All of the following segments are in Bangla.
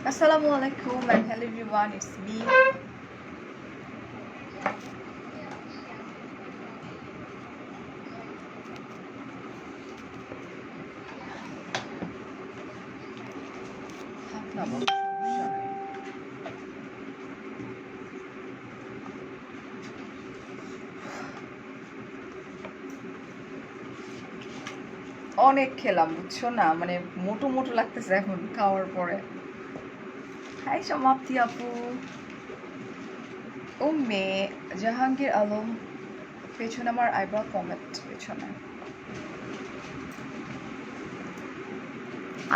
Assalamualaikum and hello everyone, it's me. অনেক খেলাম বুঝছো না, মানে মোটো মোটো লাগতেছে এখন খাওয়ার পরে। হাই সমাপ্তি আপু, ও মেয়ে জাহাঙ্গীর আলম, পেছনে আমার আইব্রো পমেট পেছনে।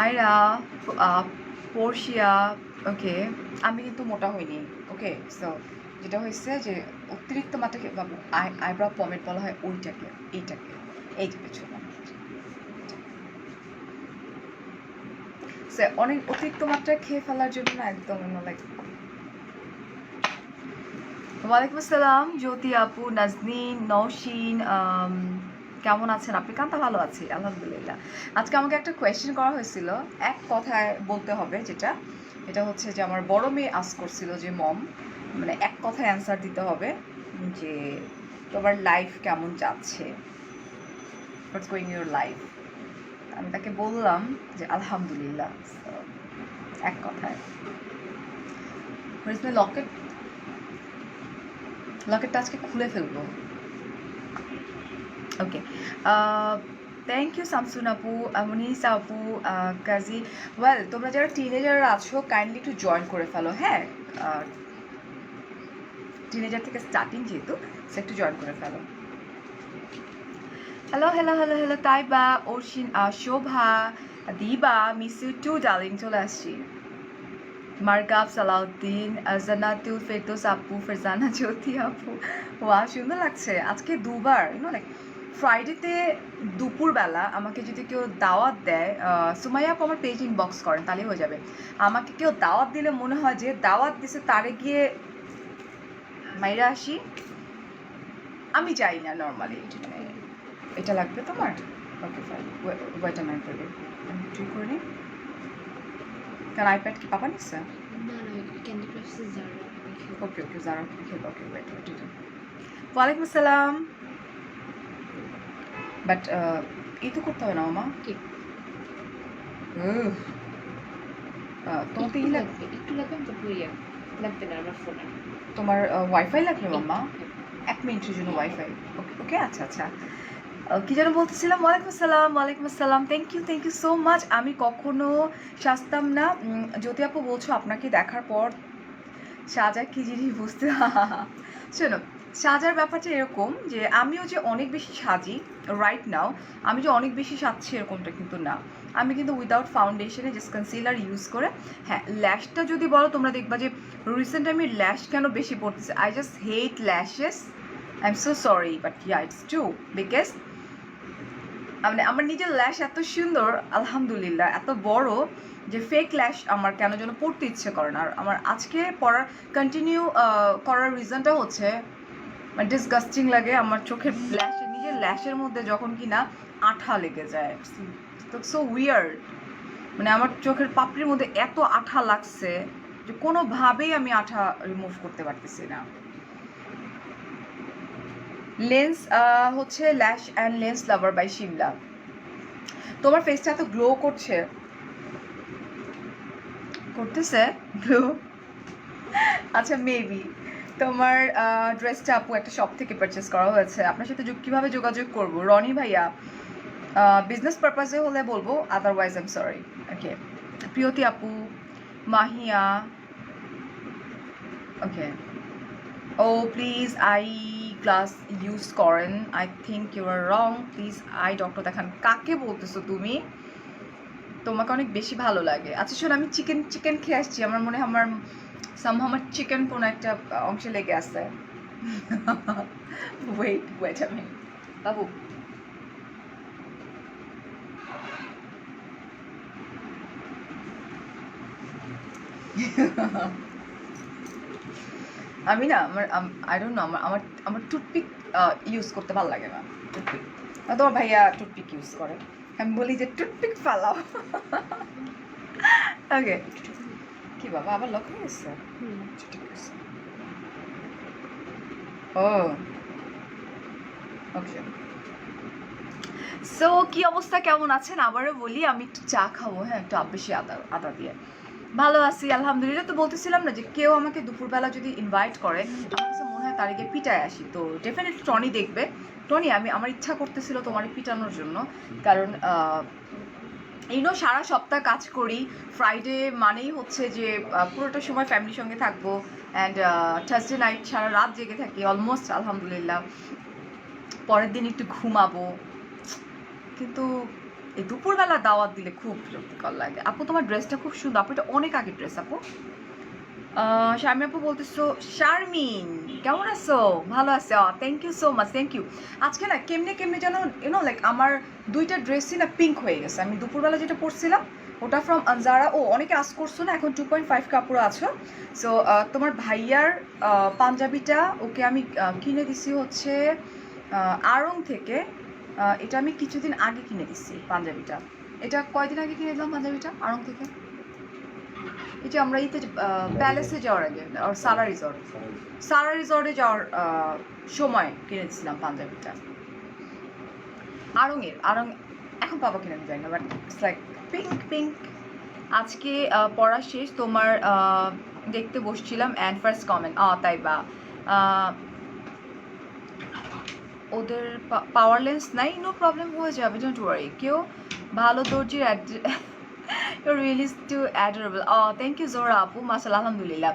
আয়রা, পর্ষিয়া, ওকে। আমি কিন্তু মোটা হইনি, ওকে। সো যেটা হয়েছে যে অতিরিক্ত মাত্রাকে আইব্রো পমেট বলা হয় ওইটাকে, এইটাকে, এই যে পেছনে অনেক অতিরিক্ত মাত্রায় খেয়ে ফেলার জন্য না একদম লাইক। ওয়ালাইকুম আসসালাম জ্যোতি আপু, নাজনীন, নওশিন, কেমন আছেন আপনি? কান্তা ভালো আছি আলহামদুলিল্লাহ। আজকে আমাকে একটা কোয়েশ্চেন করা হয়েছিল, এক কথায় বলতে হবে, এটা হচ্ছে যে আমার বড় মেয়ে আস্ক করছিল যে মম, মানে এক কথায় অ্যান্সার দিতে হবে যে তোমার লাইফ কেমন যাচ্ছে, হোয়াটস গোয়িং ইউর লাইফ। আমি তাকে বললাম যে আলহামদুলিল্লাহ। এক কথায় লকেট, লকেটটা আজকে খুলে ফেলবো। ওকে, থ্যাংক ইউ শামসুন আপু, মনিসা আপু, কাজী। ওয়েল, তোমরা যারা টিনেজার আছো কাইন্ডলি একটু জয়েন করে ফেলো, হ্যাঁ। টিনেজার থেকে স্টার্টিং যেহেতু, সে একটু জয়েন করে ফেলো। Hello hello hello hello Taiba, অর্শিন, শোভা, দিবা, মিস ইউ টু ডার্লিং, চলে আসছি। মার্কাব, সালাউদ্দিন, জান্নাতুল ফেরদৌস আপু, ফেরজানা জ্যোতি আপু। ওয়া, সুন্দর লাগছে আজকে দুবার, লাইক ফ্রাইডেতে দুপুরবেলা আমাকে যদি কেউ দাওয়াত দেয়, সুমাইয়া আপু আমার পেজ ইনবক্স করেন তাহলে হয়ে যাবে। আমাকে কেউ দাওয়াত দিলে মনে হয় যে দাওয়াত দিছে তারে গিয়ে মাইরা আসি, আমি যাই না নর্মালি। মানে এটা লাগবে তোমার? ওকে ফাইন, ওয়েট আমি করে দিই, আমি ঠিক করে নিই। কারণ আইপ্যাড কি পাপা নিচ্ছে? ওকে ওকে, যারা খেলবো, ওকে ওয়েট ওয়েট। ওয়ালাইকুম আসসালাম। বাট এই তো করতে হবে না মামা, তোমার তো লাগবে, একটু লাগবে, লাগবে না আমার ফোনে। তোমার ওয়াইফাই লাগবে মামা? 1 মিনিটের জন্য ওয়াইফাই। ওকে ওকে, আচ্ছা আচ্ছা। কি যেন বলতেছিলাম? ওয়ালাইকুম আসসালাম, ওয়ালাইকুম আসসালাম, থ্যাংক ইউ সো মাচ। আমি কখনো সাজতাম না। জ্যোতি আপু বলছো আপনাকে দেখার পর সাজা কি জিনিস বুঝতে শোনো, সাজার ব্যাপারটা এরকম যে আমিও যে অনেক বেশি সাজি রাইট নাও, আমি যে অনেক বেশি সাজছি এরকমটা কিন্তু না। আমি কিন্তু উইদাউট ফাউন্ডেশনে জাস্ট কনসিলার ইউজ করে, হ্যাঁ ল্যাশটা যদি বলো তোমরা দেখবা যে রিসেন্ট আমি ল্যাশ কেন বেশি পড়তেছে, I just hate lashes, I am so sorry but yeah it's true, because মানে আমার নিজের ল্যাশ এত সুন্দর আলহামদুলিল্লাহ, এত বড় যে ফেক ল্যাশ আমার কেন যেন পড়তে ইচ্ছে করে না। আর আমার আজকে পড়ার কন্টিনিউ করার রিজনটা হচ্ছে মানে ডিসগাস্টিং লাগে আমার চোখের ল্যাশে, নিজের ল্যাশের মধ্যে যখন কিনা আঠা লেগে যায়, তো সো উইয়ার্ড। মানে আমার চোখের পাপড়ির মধ্যে এত আঠা লাগছে যে কোনোভাবেই আমি আঠা রিমুভ করতে পারতেছি না। লেন্স হচ্ছে lash and lens lover by Shimla. তোমার ফেসটা এত গ্লো করছে, করতেছে গ্লো। আচ্ছা মেবি তোমার ড্রেসটা আপু একটা শপ থেকে পারচেস করা হয়েছে। আপনার সাথে কীভাবে যোগাযোগ করব? রনি ভাইয়া, বিজনেস পারপাসে হলে বলবো, otherwise I am sorry. Okay, Priyoti আপু, Mahiya, okay. Oh please eye glass use করেন, I think you are wrong, please eye doctor দেখান। কাকে বলতেছো তুমি? তোমাকে অনেক বেশি ভালো লাগে। আচ্ছা শোন, আমি চিকেন খেয়ে আসছি, আমার মনে হয় আমার চিকেন কোনো একটা অংশে লেগে আছে। ওয়েট আমি বাবু, আমি না আমার আই ডোন্ট নো, আমার আমার টুথপিক ইউজ করতে ভালো লাগে না। টুথপিক, তোমার ভাইয়া টুথপিক ইউজ করে, আমি বলি যে টুথপিক ফালাও। ওকে, কি বাবা আবার লক হয়ে গেছে? আচ্ছা, ঠিক আছে। ও ওকে। সো কি অবস্থা, কেমন আছেন? আবারও বলি, আমি একটু চা খাবো, হ্যাঁ, একটু বেশি আদা আদা দিয়ে। ভালো আছি আলহামদুলিল্লাহ। তো বলতেছিলাম না যে কেউ আমাকে দুপুরবেলা যদি ইনভাইট করে, আমার কাছে মনে হয় তার আগে পিটায় আসি। তো ডেফিনেটলি টনি দেখবে। টনি, আমার ইচ্ছা করতেছিল তোমার পিটানোর জন্য, কারণ সারা সপ্তাহ কাজ করি। ফ্রাইডে মানেই হচ্ছে যে পুরোটা সময় ফ্যামিলির সঙ্গে থাকবো, অ্যান্ড থার্সডে নাইট সারা রাত জেগে থাকি অলমোস্ট আলহামদুলিল্লাহ। পরের দিন একটু ঘুমাবো, কিন্তু এই দুপুরবেলা দাওয়াত দিলে খুব বিরক্তিকর লাগে। আপু তোমার ড্রেসটা খুব সুন্দর। আপু এটা অনেক আগের ড্রেস আপু। শারমি আপু বলতেছো, শারমিন কেমন আছো? ভালো আছে, thank you so much, thank you. আজকে না কেমনে কেমনে যেন লাইক আমার দুইটা ড্রেসই না পিঙ্ক হয়ে গেছে। আমি দুপুরবেলা যেটা পরছিলাম ওটা ফ্রম আনজারা। ও অনেকে আস করছো না, এখন 2.5 কাপড় আছো। সো তোমার ভাইয়ার পাঞ্জাবিটা ওকে আমি কিনে দিছি হচ্ছে আড়ং থেকে। এটা আমি কিছুদিন আগে কিনে দিচ্ছি পাঞ্জাবিটা। এটা কয়দিন আগে কিনে দিলাম পাঞ্জাবিটা আড়ং থেকে? এই যে আমরা ইতে প্যালেসে যাওয়ার আগে, সারা রিসর্টে যাওয়ার সময় কিনেছিলাম পাঞ্জাবিটা আড়ং। এখন পাবো কিনা আমি জানি না, but it's like pink pink. আজকে পড়া শেষ, তোমার দেখতে বসছিলাম অ্যান্ড ফার্স্ট কমেন্ট, তাই বা ওদের পাওয়ার লেন্স নাই, নো প্রবলেম, হয়ে যাবে, ডোন্ট ওয়ারি। কেউ ভালো দর্জির really to adorable. Thank you Zora আপু, মাশাআল্লাহ আলহামদুলিল্লাহ।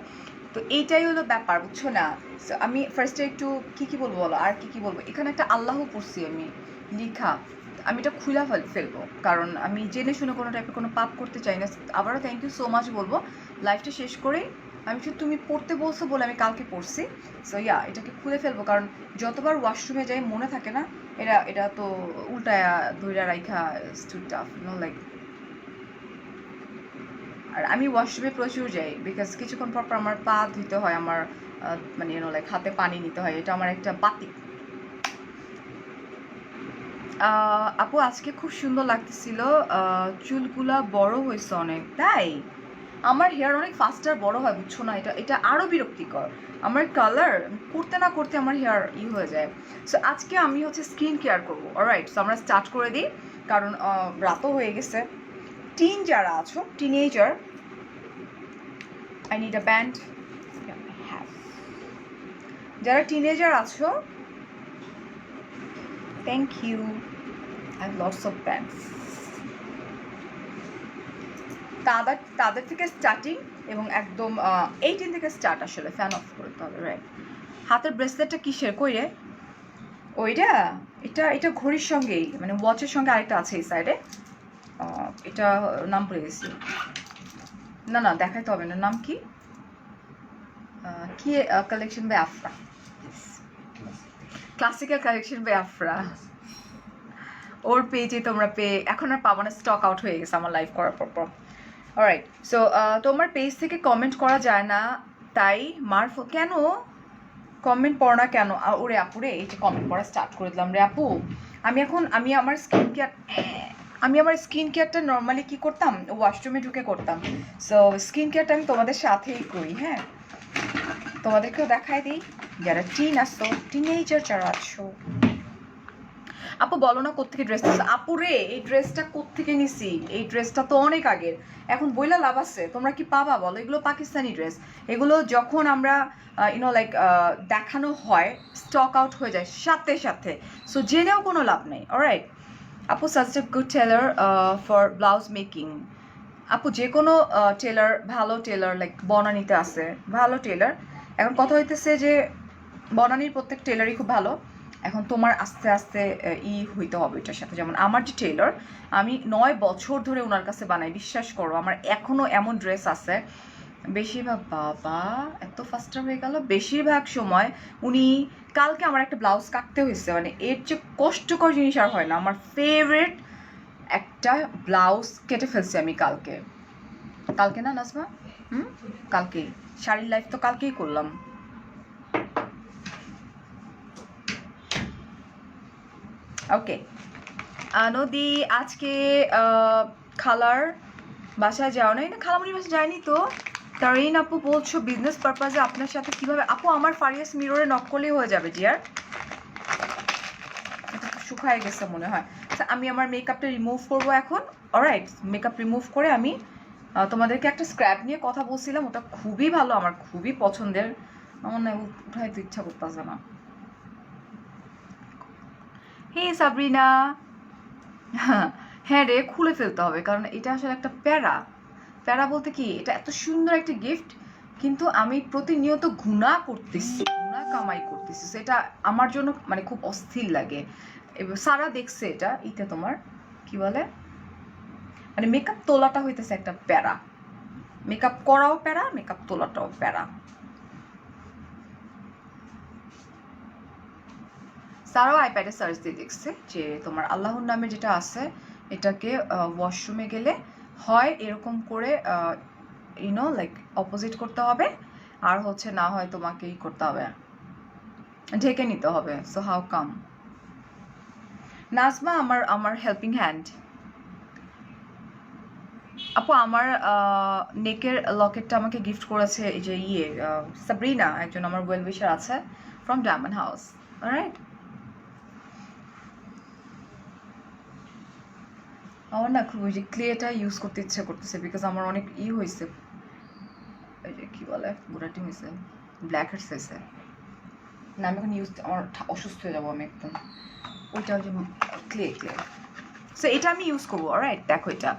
তো এইটাই হলো ব্যাপার, বুঝছো না? সো আমি ফার্স্টে একটু কি বলবো বলো, আর কি বলবো, এখানে একটা আল্লাহ পড়ছি আমি লিখা, আমি এটা খুলে ফেলবো, কারণ আমি জেনে শুনে কোনো টাইপের কোনো পাপ করতে চাই না। আবারও থ্যাংক ইউ সো মাচ বলবো লাইফটা শেষ করেই। আমি শুধু তুমি পড়তে বলছো বলে আমি কালকে পড়ছি। সো এটাকে খুলে ফেলবো, কারণ যতবার ওয়াশরুমে যাই মনে থাকে না। এটা তো উল্টায়া ধইরা রাইখা টু টাফ, লাইক। আর আমি ওয়াশরুমে প্রচুর যাই, বিকজ কিছুক্ষণ পর পর আমার পা ধুতে হয়, আমার মানে লাইক হাতে পানি নিতে হয়, এটা আমার একটা বাতি। আপু আজকে খুব সুন্দর লাগতেছিল, চুলগুলা বড় হয়েছে অনেক, তাই? আমার হেয়ার অনেক ফাস্টার বড় হয়, বুঝছো না? এটা আরও বিরক্তিকর। আমার কালার করতে না করতে আমার হেয়ার হয়ে যায়। সো আজকে আমি হচ্ছে স্কিন কেয়ার করবো, অলরাইট? সো আমরা স্টার্ট করে দিই, কারণ রাতও হয়ে গেছে। যারা আছো, teenager, I need a band. Yeah, I have. যারা টিনেজার আছো, thank you, I have lots of bands. তাদের থেকে স্টার্টিং, এবং একদম 18 থেকে স্টার্ট। আসলে ফ্যান অফ করতে হবে, রাইট? হাতের ব্রেসলেটটা কিসের, কই রে? ওইটা এটা ঘড়ির সঙ্গেই, মানে ওয়াচের সঙ্গে আরেকটা আছে এই সাইডে। এটা নাম পড়ে গেছি, না দেখাইতে হবে না। নাম কি collection by Afra, classical collection by Afra. ওর পেজে তোমরা এখন আর পাবো না, স্টক আউট হয়ে গেছে আমার লাইভ করার পর। অলরাইট, সো তোমার পেজ থেকে কমেন্ট করা যায় না, তাই কেন কমেন্ট পড়ো না কেন? ওরে আপুরে, এই যে কমেন্ট পড়া স্টার্ট করে দিলাম রে আপু। আমি আমার স্কিন কেয়ারটা নর্মালি কি করতাম, ওয়াশরুমে ঢুকে করতাম। সো স্কিন কেয়ারটা আমি তোমাদের সাথেই করি, হ্যাঁ, তোমাদেরকেও দেখাই দিই, যারা টিনেজার যারা আছো। আপু বলো না কোত্থেকে ড্রেস নিছো? আপু রে, এই ড্রেসটা কোত্থেকে নিছি? এই ড্রেসটা তো অনেক আগের, এখন বইলা লাভ আছে? তোমরা কি পাবা বলো? এগুলো পাকিস্তানি ড্রেস। এগুলো যখন আমরা লাইক দেখানো হয়, স্টক আউট হয়ে যায় সাথে সাথে। সো জেনেও কোনো লাভ নেই, অলরাইট? আপু suggest a good tailor for blouse making. আপু যে কোনো টেলার, ভালো টেলার, লাইক বনানীতে আছে ভালো টেলার। এখন কথা হইতেছে যে বনানীর প্রত্যেক টেলারই খুব ভালো। এখন তোমার আস্তে আস্তে হইতে হবে এটার সাথে। যেমন আমার যে টেলর, আমি 9 বছর ধরে ওনার কাছে বানাই, বিশ্বাস করো। আমার এখনও এমন ড্রেস আছে, বেশিরভাগ, বাবা এত ফাস্টার হয়ে গেল, বেশিরভাগ সময় উনি, কালকে আমার একটা ব্লাউজ কাটতে হয়েছে, মানে এর যে কষ্টকর জিনিস আর হয় না। আমার ফেভারিট একটা ব্লাউজ কেটে ফেলছি আমি কালকে না নাজমা, কালকেই। শাড়ির লাইফ তো কালকেই করলাম। ওকে নদী, আজকে খালার বাসায় যাও নাই? না, খালামুনির বাসায় যায়নি তো। তারিন আপু বলছো বিজনেস পারপাজে আপনার সাথে কিভাবে? আপু আমার ফারিয়াস মিররে নক করলেই হয়ে যাবে ডিয়ার। এটা শুকায় গেছে মনে হয়। আচ্ছা আমি আমার মেকআপটা রিমুভ করবো এখন। অলরাইট, মেকআপ রিমুভ করে আমি তোমাদেরকে একটা স্ক্র্যাব নিয়ে কথা বলছিলাম, ওটা খুবই ভালো, আমার খুবই পছন্দের। আমার না উঠাইতে ইচ্ছা করতেছে না। হে সাবরিনা, হ্যাঁ রে খুলে ফেলতে হবে, কারণ এটা আসলে একটা প্যারা। প্যারা বলতে কি, এটা এত সুন্দর একটা গিফট, কিন্তু আমি প্রতিনিয়ত গুণা করতেছি, গুণা কামাই করতেছি, সেটা আমার জন্য মানে খুব অস্থির লাগে। এবার সারা দেখছে এটা, এটা তোমার কি বলে, মানে মেকআপ তোলাটা হইতেছে একটা প্যারা, মেকআপ করাও প্যারা, মেকআপ তোলাটাও প্যারা। সারাও আইপ্যাডে সার্চ দিয়ে দেখছে যে তোমার আল্লাহর নামে যেটা আছে এটাকে ওয়াশরুমে গেলে হয় এরকম করে ইউনো লাইক অপোজিট করতে হবে, আর হচ্ছে না হয় তোমাকে ই করতে হবে, ঢেকে নিতে হবে। So how come? নাজমা আমার আমার হেল্পিং হ্যান্ড। আপু আমার নেকের লকেটটা আমাকে গিফট করেছে এই যে সাবরিনা, একজন আমার ওয়েল উইশার আছে ফ্রম ডায়মন্ড হাউস। অলরাইট, আমার না খুব ওই যে ক্লেটা ইউজ করতে ইচ্ছে করতেছে, বিকজ আমার অনেক হয়েছে, ওই যে কী বলে বুড়াটি হয়েছে, ব্ল্যাক হেডস হয়েছে না, আমি এখন আমার অসুস্থ হয়ে যাবো আমি একদম। ওইটা ওই যে ক্লে ক্লে, সো এটা আমি ইউজ করবো। অলরাইট, দেখো এটা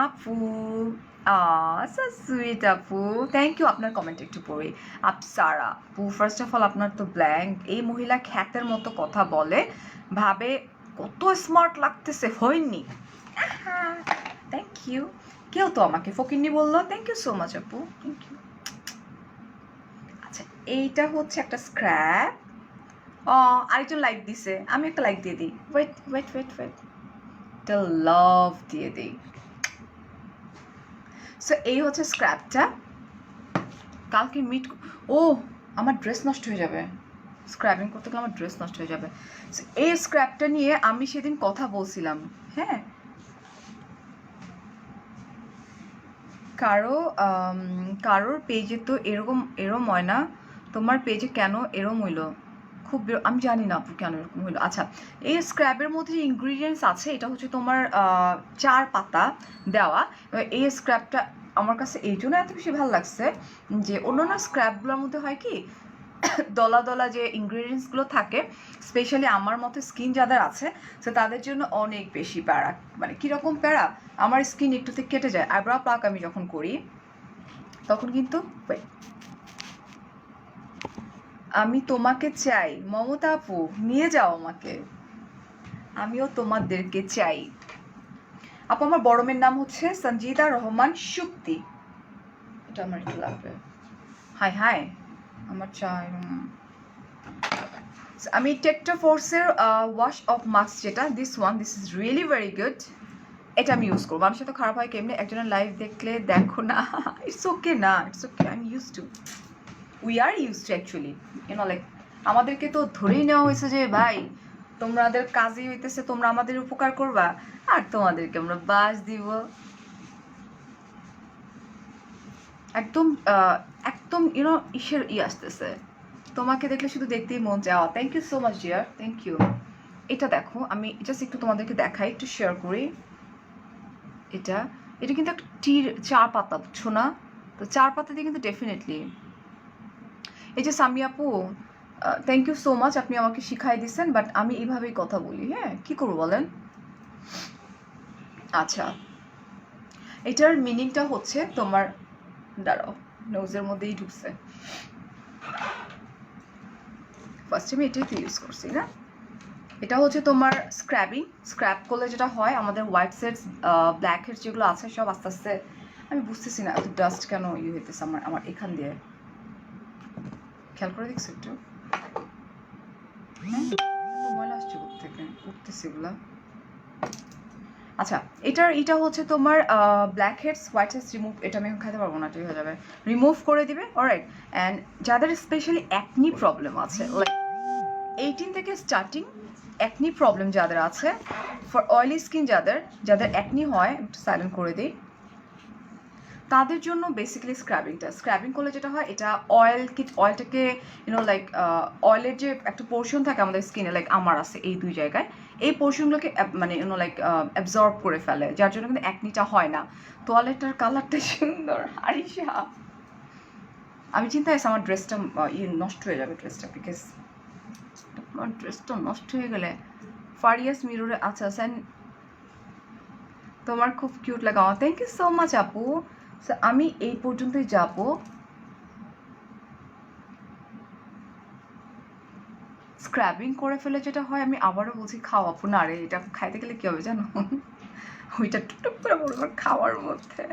আপু, সো সুইট আপু, থ্যাংক ইউ। আপনার কমেন্ট একটু পড়ি। আপসারা আপু, ফার্স্ট অফ অল আপনার তো ব্ল্যাঙ্ক, এই মহিলা খ্যাতের মতো কথা বলে, ভাবে কত স্মার্ট লাগতেছে, হয়নি? Thank you. কেউ তো আমাকে ফকিন্নি বললো, থ্যাংক ইউ সো মাচ আপু, থ্যাংক ইউ। আচ্ছা এইটা হচ্ছে একটা স্ক্র্যাপ। আরেকজন লাইক দিছে, আমি একটা লাইক দিয়ে দিই। ওয়েট ওয়েট ওয়েট ওয়েট, একটা লাভ দিয়ে দিই। সো এই হচ্ছে স্ক্র্যাপটা। কালকে মিট, ও আমার ড্রেস নষ্ট হয়ে যাবে, স্ক্র্যাবিং করতে গেলে আমার ড্রেস নষ্ট হয়ে যাবে। এই স্ক্র্যাপটা নিয়ে আমি সেদিন কথা বলছিলাম। হ্যাঁ, কারোর পেজে তো এরম হয় না, তোমার পেজে কেন এরম হইলো? খুব আমি জানি না আপু কেন এরকম হইলো। আচ্ছা, এই স্ক্র্যাবের মধ্যে যে ইনগ্রিডিয়েন্টস আছে এটা হচ্ছে তোমার 4 পাতা দেওয়া। এই স্ক্র্যাবটা আমার কাছে এই জন্য এত বেশি ভালো লাগছে যে অন্যান্য স্ক্র্যাবগুলোর মধ্যে হয় কি দলা দলা যে ইনগ্রিডিয়েন্টসগুলো থাকে, স্পেশালি আমার মতো স্কিন যাদের আছে সে তাদের জন্য অনেক বেশি প্যারা। মানে কীরকম প্যারা, আমার স্কিন একটুতে কেটে যায়। আইব্রো প্লাক আমি যখন করি তখন কিন্তু আমি তোমাকে চাই মমতা আপু, নিয়ে যাও আমাকে, আমিও তোমাদেরকে চাই। আপু আমার বড় মেয়ের নাম হচ্ছে সঞ্জিদা রহমান শুক্তি, এটা আমার একটু লাগবে। হাই হাই, আমার চাই। আমি টেকটা ফোর্সের ওয়াশ অফ মাস্ক যেটা, this is really very good. এটা আমি ইউজ করবো। মানুষের তো খারাপ হয় কেমনি, একজনের লাইভ দেখলে দেখো না, ইটস ওকে না, it's okay, I am use to, we are use to actually, you know like আমাদেরকে তো ধরেই নেওয়া হয়েছে যে ভাই তোমাদের কাজই হইতেছে তোমরা আমাদের উপকার করবা আর তোমাদেরকে আমরা বাস দিব। একদম একদম ইউনো ইসের আসতেছে, তোমাকে দেখলে শুধু দেখতেই মন চাওয়া। Thank you so much dear, thank you. এটা দেখো আমি জাস্ট একটু তোমাদেরকে দেখাই, একটু শেয়ার করি। এটা এটা কিন্তু একটা টির 4 পাতা, বুঝছো না? তো 4 পাতা দিয়ে কিন্তু ডেফিনেটলি, এই যে সামি আপু থ্যাংক ইউ সো মাচ, আপনি আমাকে শিখাই দিচ্ছেন, বাট আমি এইভাবেই কথা বলি। হ্যাঁ, কি করবো বলেন? আচ্ছা, এটার মিনিংটা হচ্ছে তোমার, দাঁড়াও নোজের মধ্যেই ঢুকছে, ফার্স্ট আমি এটাই তো ইউজ করছি না। এটা হচ্ছে তোমার স্ক্র্যাপ করলে যেটা হয় আমাদের হোয়াইট হেডস ব্ল্যাক হেডস যেগুলো আছে সব আস্তে আস্তে, আমি বুঝতেছি না এত ডাস্ট কেন হইতেছে আমার এখান দিয়ে, খেয়াল করে দেখছি একটু। ময়লা আসছে থেকে উঠতেছে এগুলা। আচ্ছা, এটা হচ্ছে তোমার black heads white heads remove, এটা আমি এখন খাইতে পারবো না, এটা হয়ে যাবে, রিমুভ করে দিবে। অলরাইট, অ্যান্ড যাদের স্পেশালি অ্যাকনি প্রবলেম আছে, লাইক 18 থেকে স্টার্টিং অ্যাকনি প্রবলেম যাদের আছে, ফর অয়েলি স্কিন যাদের অ্যাকনি হয়, একটু সাইলেন্ট করে দিই, তাদের জন্য বেসিক্যালি স্ক্রাবিং করলে যেটা হয়, এটা অয়েলটাকে লাইক অয়েলের যে একটা পোর্শন থাকে আমাদের স্কিনে, লাইক আমার আছে এই দুই জায়গায়, এই পোর্শনগুলোকে মানে লাইক অ্যাবজর্ব করে ফেলে, যার জন্য কিন্তু অ্যাকনিটা হয় না। তোয়ালেটার কালারটা সুন্দর, আরিশা। আমি চিন্তা করছি আমার ড্রেসটা নষ্ট হয়ে যাবে, বিকজ আমার ড্রেসটা নষ্ট হয়ে গেলে ফারিয়াস মিররে। আচ্ছা স্যান, তোমার খুব কিউট লাগা। থ্যাংক ইউ সো মাচ আপু। আমি এই পর্যন্তই যাব। স্ক্র্যাবিং করে ফেলে যেটা হয়, আমি আবারও বলছি, খাওয়াবো না রে, এটা খাইতে গেলে কি হবে জানো, ওইটা টুকটুক করে বলবো খাওয়ার মধ্যে।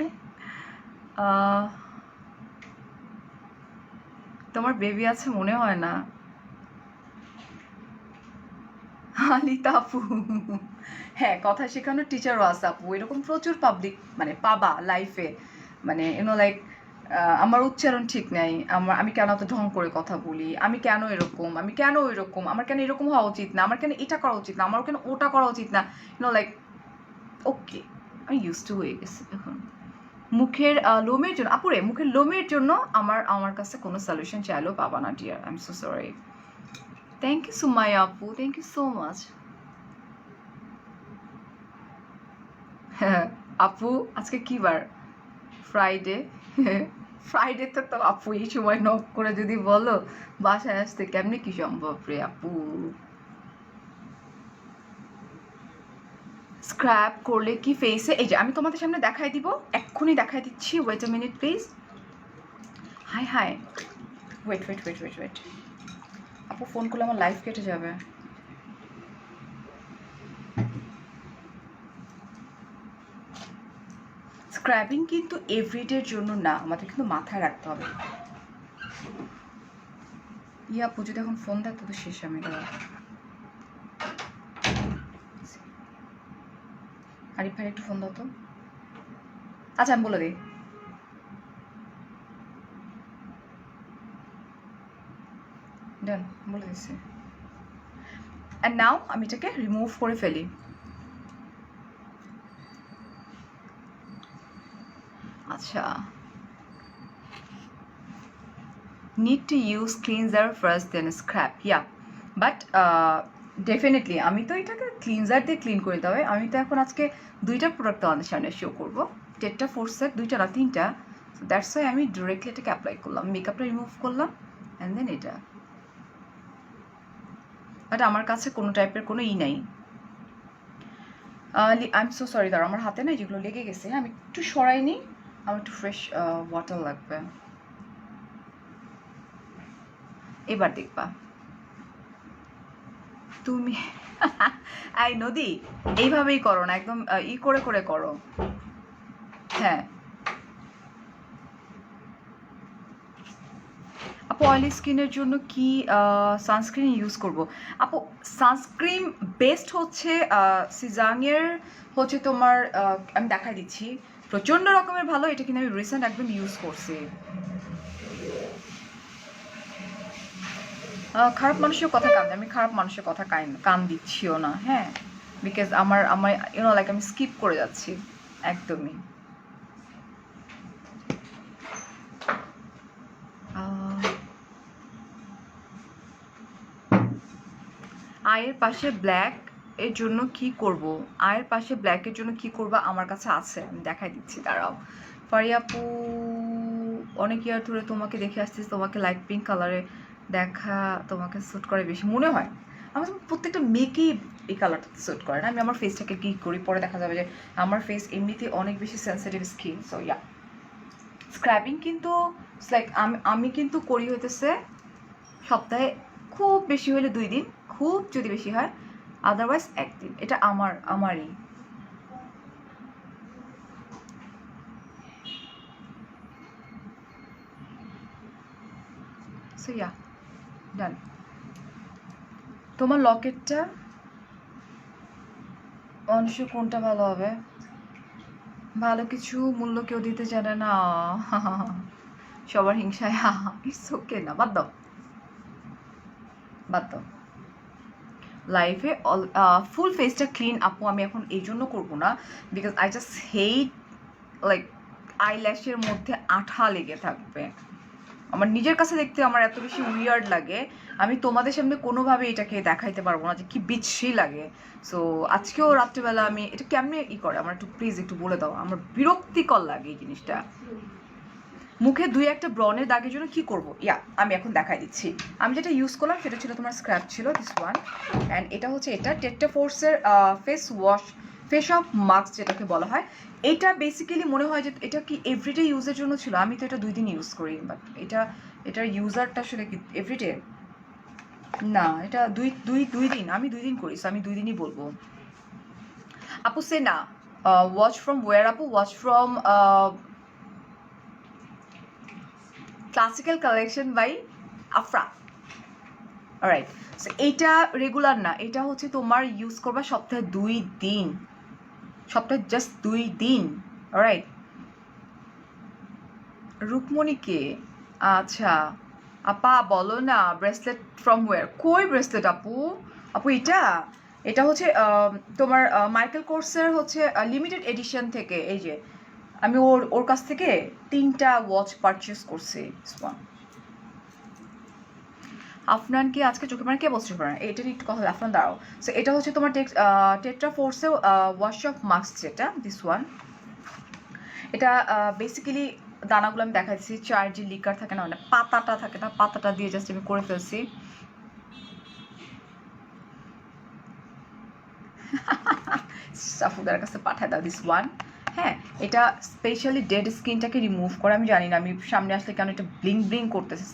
তোমার বেবি আছে মনে হয় না। আলিতা আপু, হ্যাঁ, কথা শেখানোর টিচারও আছে আপু, এরকম প্রচুর পাবলিক মানে পাবা লাইফে, মানে লাইক আমার উচ্চারণ ঠিক নাই, আমি কেন এত ঢং করে কথা বলি, আমি কেন এরকম, আমি কেন ওইরকম, আমার কেন এরকম হওয়া উচিত না, আমার কেন এটা করা উচিত না, আমার কেন ওটা করা উচিত না, লাইক ওকে, আমি ইউজ টু হয়ে গেছি এখন। মুখের লোমের জন্য আপুরে, মুখের লোমের জন্য আমার কাছে কোনো সলিউশন চাইলেও পাবা না dear, I am so sorry. Thank you Sumaiya আপু, থ্যাংক ইউ সো মাচ। হ্যাঁ আপু, আজকে কি বার? ফ্রাইডে। ফ্রাইডে তো আপু এই সময় নক করে যদি বলো বাসায় আসতে, কেমনি কি সম্ভব রে আপু? স্ক্র্যাপ করলে কি ফেসে, এই যে আমি তোমাদের সামনে দেখাই দিব, এক্ষুনি দেখাই দিচ্ছি, wait a minute please. Hi wait, আপু ফোন করলে আমার লাইফ কেটে যাবে। স্ক্র্যাবিং কিন্তু এভরিডের জন্য না, আমাদের কিন্তু মাথায় রাখতে হবে। আপু যদি এখন ফোন দেয় তো শেষ, আমি আরিফ ভাই একটু ফোন দাও তো। আচ্ছা আমি বলে দিই, ডান, বলে দিচ্ছি। অ্যান্ড নাও আমি এটাকে রিমুভ করে ফেলি। আচ্ছা, need to use cleanser first then scrap, yeah, but definitely আমি তো এটাকে ক্লিনজার দিয়ে ক্লিন করে দিতে হবে। আমি তো এখন আজকে দুইটা প্রোডাক্ট আমাদের সামনে শো করবো, টেট্টা ফোর্সের দুইটা না তিনটা, সো দ্যাটস ওয়াই আমি ডিরেক্টলি এটাকে অ্যাপ্লাই করলাম, মেকআপটা রিমুভ করলাম অ্যান্ড দেন এটা। বাট আমার কাছে কোনো টাইপের কোনো নাই। আই এম সো সরি, দাঁড়া, আমার হাতে না যেগুলো লেগে গেছে, আমি একটু সরাই নিই, আমার একটু ফ্রেশ ওয়াটার লাগবে। এবার দেখবা তুমি। এই নদী, এইভাবেই করো না, একদম করে করে করো। হ্যাঁ আপু, অয়েলি স্কিনের জন্য কি সানস্ক্রিন ইউজ করব? আপু সানস্ক্রিন বেস্ট হচ্ছে সিজাংয়ের, হচ্ছে তোমার আমি দেখাই দিচ্ছি, প্রচণ্ড রকমের ভালো, এটা কিন্তু আমি রিসেন্ট একদম ইউজ করছি। খারাপ মানুষের কথা কান, আমি খারাপ মানুষের কথা কান দিচ্ছিও না, হ্যাঁ, বিকজ আমার লাইক আমি স্কিপ করে যাচ্ছি একদমই। আয়ের পাশে ব্ল্যাক এর জন্য কি করব? আয়ের পাশে ব্ল্যাকের জন্য কি করবা আমার কাছে আছে, আমি দেখাই দিচ্ছি, দাঁড়াও। ফারিয়াপু, অনেক ইয়ার ধরে তোমাকে দেখে আসছিস, তোমাকে লাইট পিঙ্ক কালারে দেখা তোমাকে স্যুট করে বেশি মনে হয়। আমার প্রত্যেকটা মেয়েকেই এই কালারটা স্যুট করে না, আমি আমার ফেসটাকে কি করি, পরে দেখা যাবে যে আমার ফেস এমনিতে অনেক বেশি সেন্সিটিভ স্কিন, সো ইয়া। স্ক্র্যাবিং কিন্তু লাইক আমি কিন্তু করি হইতেছে সপ্তাহে খুব বেশি হলে 2 দিন, খুব যদি বেশি হয় আদারওয়াইজ 1 দিন, এটা আমারই। সো ইয়া, ডান। তোমার লকেটটা মানুষের কোনটা ভালো হবে? ভালো কিছু মূল্য কেউ দিতে জানে না, সবার হিংসায়। ইটস ওকে, না বাদ দাও। লাইফে ফুল ফেসটা ক্লিন আপু আমি এখন এই জন্য করবো না, because I just hate like আইল্যাশের মধ্যে আঠা লেগে থাকবে। আমার নিজের কাছে দেখতে আমার এত বেশি উইয়ার্ড লাগে, আমি তোমাদের সামনে কোনোভাবে এটাকে দেখাইতে পারবো না যে কি বিচ্ছিরি লাগে। সো আজকেও রাত্রিবেলা আমি এটা কেমনে করে আমার একটু প্লিজ একটু বলে দাও, আমার বিরক্তিকর লাগে এই জিনিসটা। মুখে দুই একটা ব্রনের দাগের জন্য কি করব, আমি এখন দেখাই দিচ্ছি। আমি যেটা ইউজ করলাম সেটা ছিল তোমার স্ক্র্যাপ ছিল দিস ওয়ান, অ্যান্ড এটা হচ্ছে এটা টেট্টা ফোর্সের face wash, face of mask যেটাকে বলা হয়। এটা বেসিক্যালি মনে হয় যে এটা কি এভরিডে ইউজের জন্য ছিল, আমি তো এটা 2 দিন ইউজ করি, বাট এটার ইউজারটা আসলে কি এভরিডে না, এটা দুই দিন, আমি 2 দিন করি, সো আমি 2 দিনই বলবো। আপু সে না ওয়াচ ফ্রম ওয়ার আপু, watch from classical collection by Afra. Alright, so এইটা রেগুলার না, এটা হচ্ছে তোমার ইউজ করবা সপ্তাহে 2 দিন, সপ্তাহে জাস্ট 2 দিন। অলরাইট, রুকমণিকে আচ্ছা আপা বলো না, ব্রেসলেট ফ্রম ওয়ার, কই ব্রেসলেট আপু? আপু এটা হচ্ছে তোমার মাইকেল কোর্সের হচ্ছে লিমিটেড এডিশন থেকে, এই যে আমি ওর কাছ থেকে 3টা ওয়াচ পারচেস করছি। আফনানকে আজকে চোখে মানে কে বলছে না, এটার একটু কথা আফনান দাঁড়াও। সো এটা হচ্ছে তোমার টেট্রা ফোর্সে ওয়াশ অফ মাস্ক যেটা দিস ওয়ান, এটা বেসিক্যালি দানাগুলো আমি দেখাচ্ছি, চায়ের যে লিকার থাকে না, মানে পাতাটা থাকে না, পাতাটা দিয়ে জাস্ট আমি করে ফেলছি। সাফুদার কাছে পাঠায় দাও দিস ওয়ান। হ্যাঁ, এটা স্পেশালি ডেড স্কিনটাকে রিমুভ করে, আমি জানি না আমি সামনে আসলে কেন এটা ব্লিং ব্লিং করতেছে,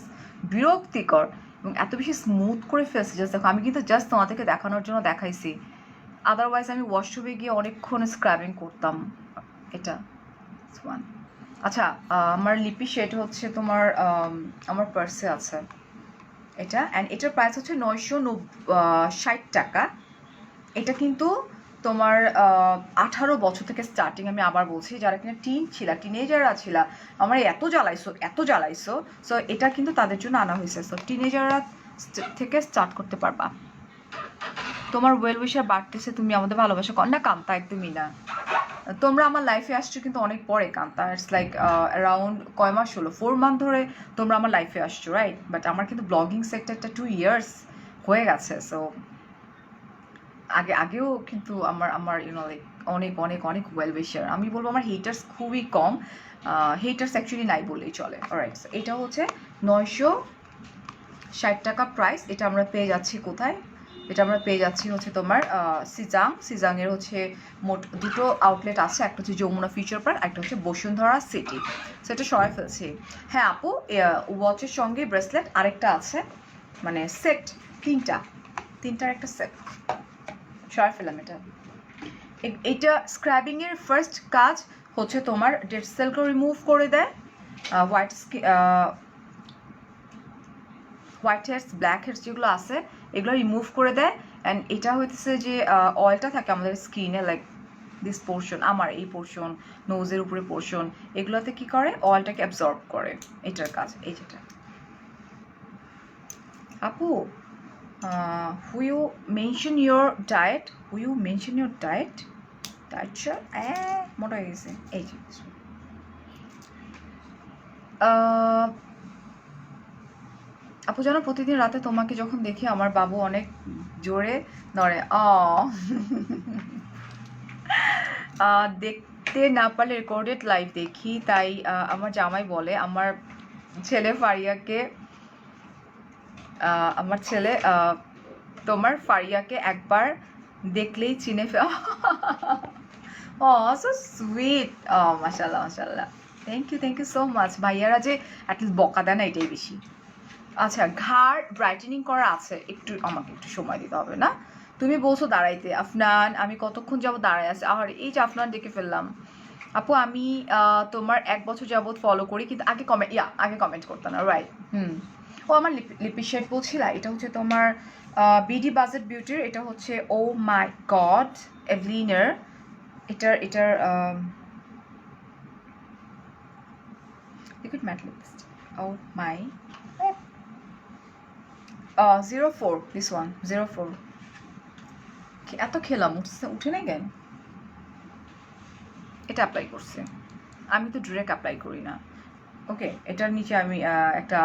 বিরক্তিকর এবং এত বেশি স্মুথ করে ফেলছে। জাস্ট দেখো, আমি কিন্তু জাস্ট তোমাদেরকে দেখানোর জন্য দেখাইছি, আদারওয়াইজ আমি ওয়াশরুমে গিয়ে অনেকক্ষণ স্ক্রাবিং করতাম এটা ওয়ান। আচ্ছা, আমার লিপি শেড হচ্ছে তোমার আমার পার্সে আছে এটা, অ্যান্ড এটার প্রাইস হচ্ছে 960 টাকা। এটা কিন্তু তোমার 18 বছর থেকে স্টার্টিং, আমি আবার বলছি, যারা কিনা টিনেজাররা ছিল, আমার এত জ্বালাইছো, সো এটা কিন্তু তাদের জন্য আনা হয়েছে। সো টিনেজাররা থেকে স্টার্ট করতে পারবা। তোমার ওয়েল উইশার বাড়তেছে, তুমি আমাদের ভালোবাসা কর না কান্তা, একদমই না। তোমরা আমার লাইফে আসছো কিন্তু অনেক পরে কান্তা, ইটস লাইক অ্যারাউন্ড কয় মাস হলো, 4 মান্থ ধরে তোমরা আমার লাইফে আসছো, রাইট? বাট আমার কিন্তু ব্লগিং সেক্টরটা 2 ইয়ার্স হয়ে গেছে। সো আগেও কিন্তু আমার লাইক অনেক অনেক অনেক ওয়েল উইশার, আমি বলবো আমার হেটার্স খুবই কম, হেটার্স অ্যাকচুয়ালি নাই বললেই চলে। অলরাইট, এটা হচ্ছে 960 টাকা প্রাইস। এটা আমরা পেয়ে যাচ্ছি কোথায়? এটা আমরা পেয়ে যাচ্ছি হচ্ছে তোমার সিজাংয়ের হচ্ছে মোট 2টো আউটলেট আছে, একটা হচ্ছে যমুনা ফিউচার পার্ক, একটা হচ্ছে বসুন্ধরা সিটি। সেটা সবাই ফেলছি। হ্যাঁ আপু, ওয়াচের সঙ্গে ব্রেসলেট আরেকটা আছে, মানে সেট, তিনটার একটা সেট সরাই ফেলাম। এটা স্ক্র্যাবিংয়ের ফার্স্ট কাজ হচ্ছে তোমার ডেড সেলকে রিমুভ করে দেয়, হোয়াইট হেয়ার্স ব্ল্যাক হেয়ার্স যেগুলো আছে এগুলো রিমুভ করে দেয়। অ্যান্ড এটা হইতেছে যে অয়েলটা থাকে আমাদের স্কিনে, লাইক দিস পোর্শন, আমার এই পোর্শন, নোজের উপরে পোর্শন, এগুলোতে কি করে অয়েলটাকে অ্যাবজর্ব করে, এটার কাজ এই যেটা। আপু will you mention your diet? Diet মোটা হয়ে গেছে এই যে। আপু জানো, প্রতিদিন রাতে তোমাকে যখন দেখি আমার বাবু অনেক জোরে নড়ে। দেখতে না পারলে রেকর্ডেড লাইভ দেখি, তাই আমার জামাই বলে আমার ছেলে ফারিয়াকে, তোমার ফারিয়াকে একবার দেখলেই চিনে সো সুইট, মাশাল্লাহ মাশাল্লাহ, থ্যাংক ইউ সো মাচ। ভাইয়ারা যে অ্যাটলিস্ট বকা দেয় না, এটাই বেশি। আচ্ছা, ঘাড় ব্রাইটেনিং করা আছে, আমাকে একটু সময় দিতে হবে না? তুমি বলছো দাঁড়াইতে, আফনান আমি কতক্ষণ যাবো দাঁড়ায় আছে, আর এই যে আফনান ডেকে ফেললাম। আপু আমি তোমার 1 বছর যাবত ফলো করি, কিন্তু আগে কমেন্ট করতাম না, রাইট? ও আমার লিপি শেড বলছিলা, এটা হচ্ছে তোমার বিডি বাজেট বিউটির, এটা হচ্ছে ও মাই গড এভলিনার, এটার liquid matte lipstick, oh my 04, this one 04, এত খেলাম উঠে নাই কেন? এটা অ্যাপ্লাই করছি, আমি তো ডিরেক্ট অ্যাপ্লাই করি না। ওকে, এটার নিচে আমি একটা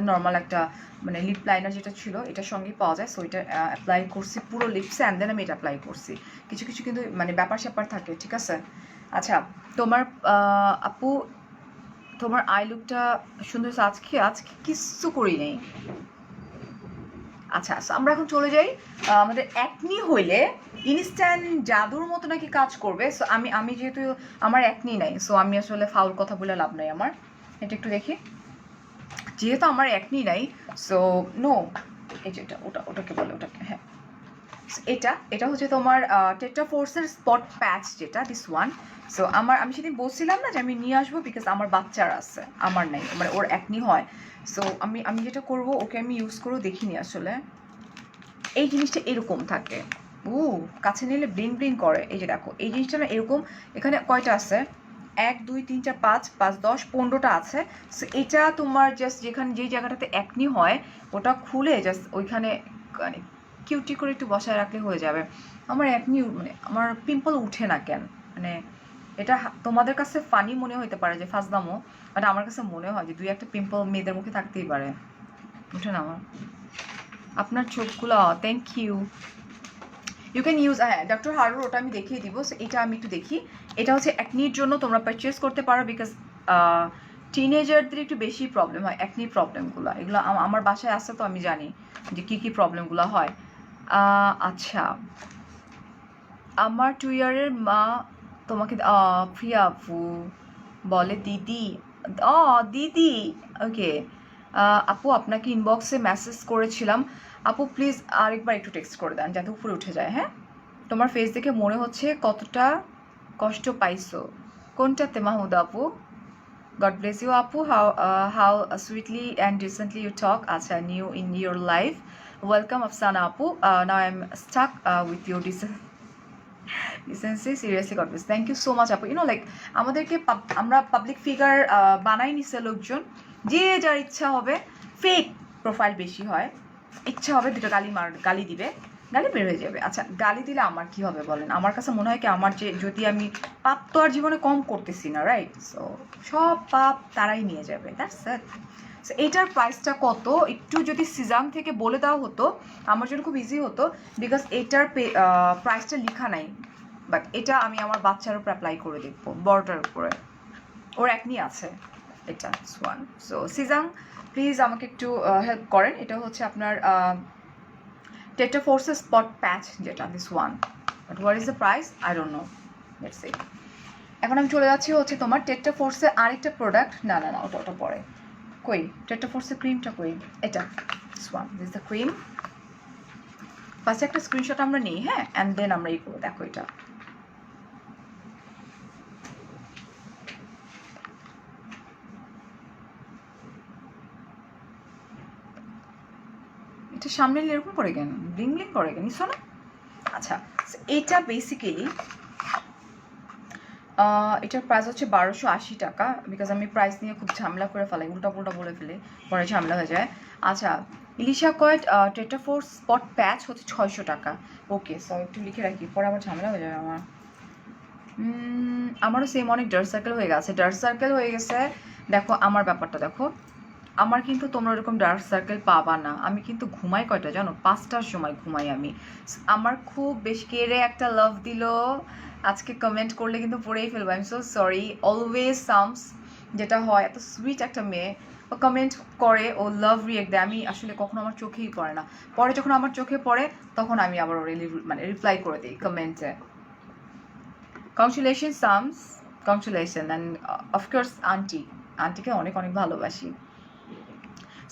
নর্মাল একটা মানে লিপ লাইনার যেটা ছিল এটার সঙ্গেই পাওয়া যায়, সো এটা অ্যাপ্লাই করছি পুরো লিপসে, অ্যান্ড দেন আমি এটা অ্যাপ্লাই করছি। কিছু কিছু কিন্তু মানে ব্যাপার স্যাপার থাকে, ঠিক আছে? আচ্ছা, তোমার আপু তোমার আই লুকটা সুন্দর। আজকে আজকে কিচ্ছু করি নেই। আচ্ছা, আমরা এখন চলে যাই। আমাদের অ্যাকনি হইলে ইনস্ট্যান্ট জাদুর মতো নাকি কাজ করবে। সো আমি যেহেতু আমার অ্যাকনি নাই, সো আমি আসলে ফাউল কথা বলে লাভ নাই আমার। এটা একটু দেখি। যেহেতু আমার অ্যাকনি নাই, সো নো, এই যেটা ওটাকে বলে, ওটাকে, হ্যাঁ, এটা হচ্ছে তোমার টেট্রা ফোর্সের স্পট প্যাচ, যেটা দিস ওয়ান। সো আমি সেদিন বলছিলাম না যে আমি নিয়ে আসবো, বিকজ আমার বাচ্চার আছে, আমার নাই, মানে ওর অ্যাকনি হয়। সো আমি যেটা করব, ওকে আমি ইউজ করবো, দেখিনি আসলে। এই জিনিসটা এরকম থাকে, কাছে নিলে ব্লিং ব্লিং করে। এই যে দেখো, এই জিনিসটা না এরকম, এখানে কয়টা আছে? 1 2 3 4 5 5 10 15টা আছে। সো এটা তোমার জাস্ট যেখানে যেই জায়গাটাতে অ্যাকনি হয় ওটা খুলে জাস্ট ওইখানে মানে কিউটি করে একটু বসায় রাখলে হয়ে যাবে। আমার অ্যাকনি মানে আমার পিম্পল উঠে না কেন, মানে এটা তোমাদের কাছে ফানি মনে হতে পারে যে ফাজলামো, বাট আমার কাছে মনে হয় যে 2-1টা পিম্পল মেয়েদের মুখে থাকতেই পারে, উঠে না আমার। আপনার চোখগুলো, thank you. You can use, হ্যাঁ, ডক্টর হারুর ওটা আমি দেখিয়ে দিব। এটা আমি একটু দেখি। এটা হচ্ছে অ্যাকনির জন্য তোমরা পারচেস করতে পারো, বিকজ টিনেজারদের একটু বেশি প্রবলেম হয় অ্যাকনির প্রবলেমগুলো। এগুলো আমার বাসায় আসছে, তো আমি জানি যে কী কী প্রবলেমগুলো হয়। আচ্ছা, আমার 2 ইয়ারের মা তোমাকে প্রিয়া আপু বলে দিদি। দিদি, ওকে। আপু আপনাকে ইনবক্সে মেসেজ করেছিলাম, আপু প্লিজ আরেকবার একটু টেক্সট করে দেন যাতে উপরে উঠে যায়। হ্যাঁ, তোমার ফেস দেখে মনে হচ্ছে কতটা কষ্ট পাইছো। কোনটাতে মাহমুদ আপু? গড ব্লেস ইউ আপু, how sweetly and recently you talk. আচ্ছা, new in your life, welcome Afsana আপু, now I am stuck with your recently, seriously God bless, thank you so much আপু। লাইক আমাদেরকে আমরা পাবলিক ফিগার বানাই নিছে লোকজন, যে যার ইচ্ছা হবে, ফেক প্রোফাইল বেশি হয়, ইচ্ছা হবে দুটো গালি দিবে, গালি বের হয়ে যাবে। আচ্ছা, গালি দিলে আমার কি হবে বলেন? আমার কাছে মনে হয় কি, আমার যে যদি আমি পাপ তো আর জীবনে কম করতেছি না, রাইট? সো সব পাপ তারাই নিয়ে যাবে, দ্যাটস ইট। সো এইটার প্রাইসটা কত একটু যদি সিজাম থেকে বলে দেওয়া হতো আমার জন্য খুব ইজি হতো, বিকজ এটার প্রাইসটা লেখা নাই। বাট এটা আমি আমার বাচ্চার উপর অ্যাপ্লাই করে দেখবো, বড়টার উপরে, ওর একনি আছে এটা ওয়ান। সো সিজাম প্লিজ আমাকে একটু হেল্প করেন। এটা হচ্ছে আপনার টেট্রা ফোর্সের স্পট প্যাচ, যেটা this one. But what is the price I don't know, let's see. এখন আমি চলে যাচ্ছি হচ্ছে তোমার টেট্রা ফোর্সের আরেকটা প্রোডাক্ট, না ওটা পরে। কই টেট্রা ফোর্সের ক্রিমটা কই? এটা this one, this the cream. ফার্স্টে একটা স্ক্রিনশট আমরা নিই, হ্যাঁ, অ্যান্ড দেন আমরা এই করবো। দেখো এটা, এটা সামনে এরকম করে কেন ব্লিং ব্লিং করে কেন, নিছো না? আচ্ছা, এটা বেসিক্যালি এটার প্রাইস হচ্ছে 1280 টাকা, বিকজ আমি প্রাইস নিয়ে খুব ঝামেলা করে ফেলাই, উল্টা পুল্টা বলে ফেলে, পরে ঝামেলা হয়ে যায়। আচ্ছা, ইলিশা কয়েট টেট্রা ফোর্স স্পট প্যাচ হচ্ছে 600 টাকা। ওকে, সো একটু লিখে রাখি, পরে আবার ঝামেলা হয়ে যাবে আমার। আমারও সেম অনেক ডার্ক সার্কেল হয়ে গেছে। দেখো আমার ব্যাপারটা দেখো, আমার কিন্তু তোমরা ওরকম ডার্ক সার্কেল পাবা না। আমি কিন্তু ঘুমাই কয়টা জানো? 5টার সময় ঘুমাই আমি। আমার খুব বেশি কেড়ে একটা লাভ দিল আজকে, কমেন্ট করলে কিন্তু পড়েই ফেলবো, I am so sorry. Always Sams, যেটা হয়, এত সুইট একটা মেয়ে, ও কমেন্ট করে, ও লাভ রিয়েক্ট দেয়, আমি আসলে কখনো আমার চোখেই পড়ে না। পরে যখন আমার চোখে পড়ে তখন আমি আবার মানে রিপ্লাই করে দিই কমেন্টে। Congratulation Sams, congratulation, and of course আন্টিকে অনেক অনেক ভালোবাসি।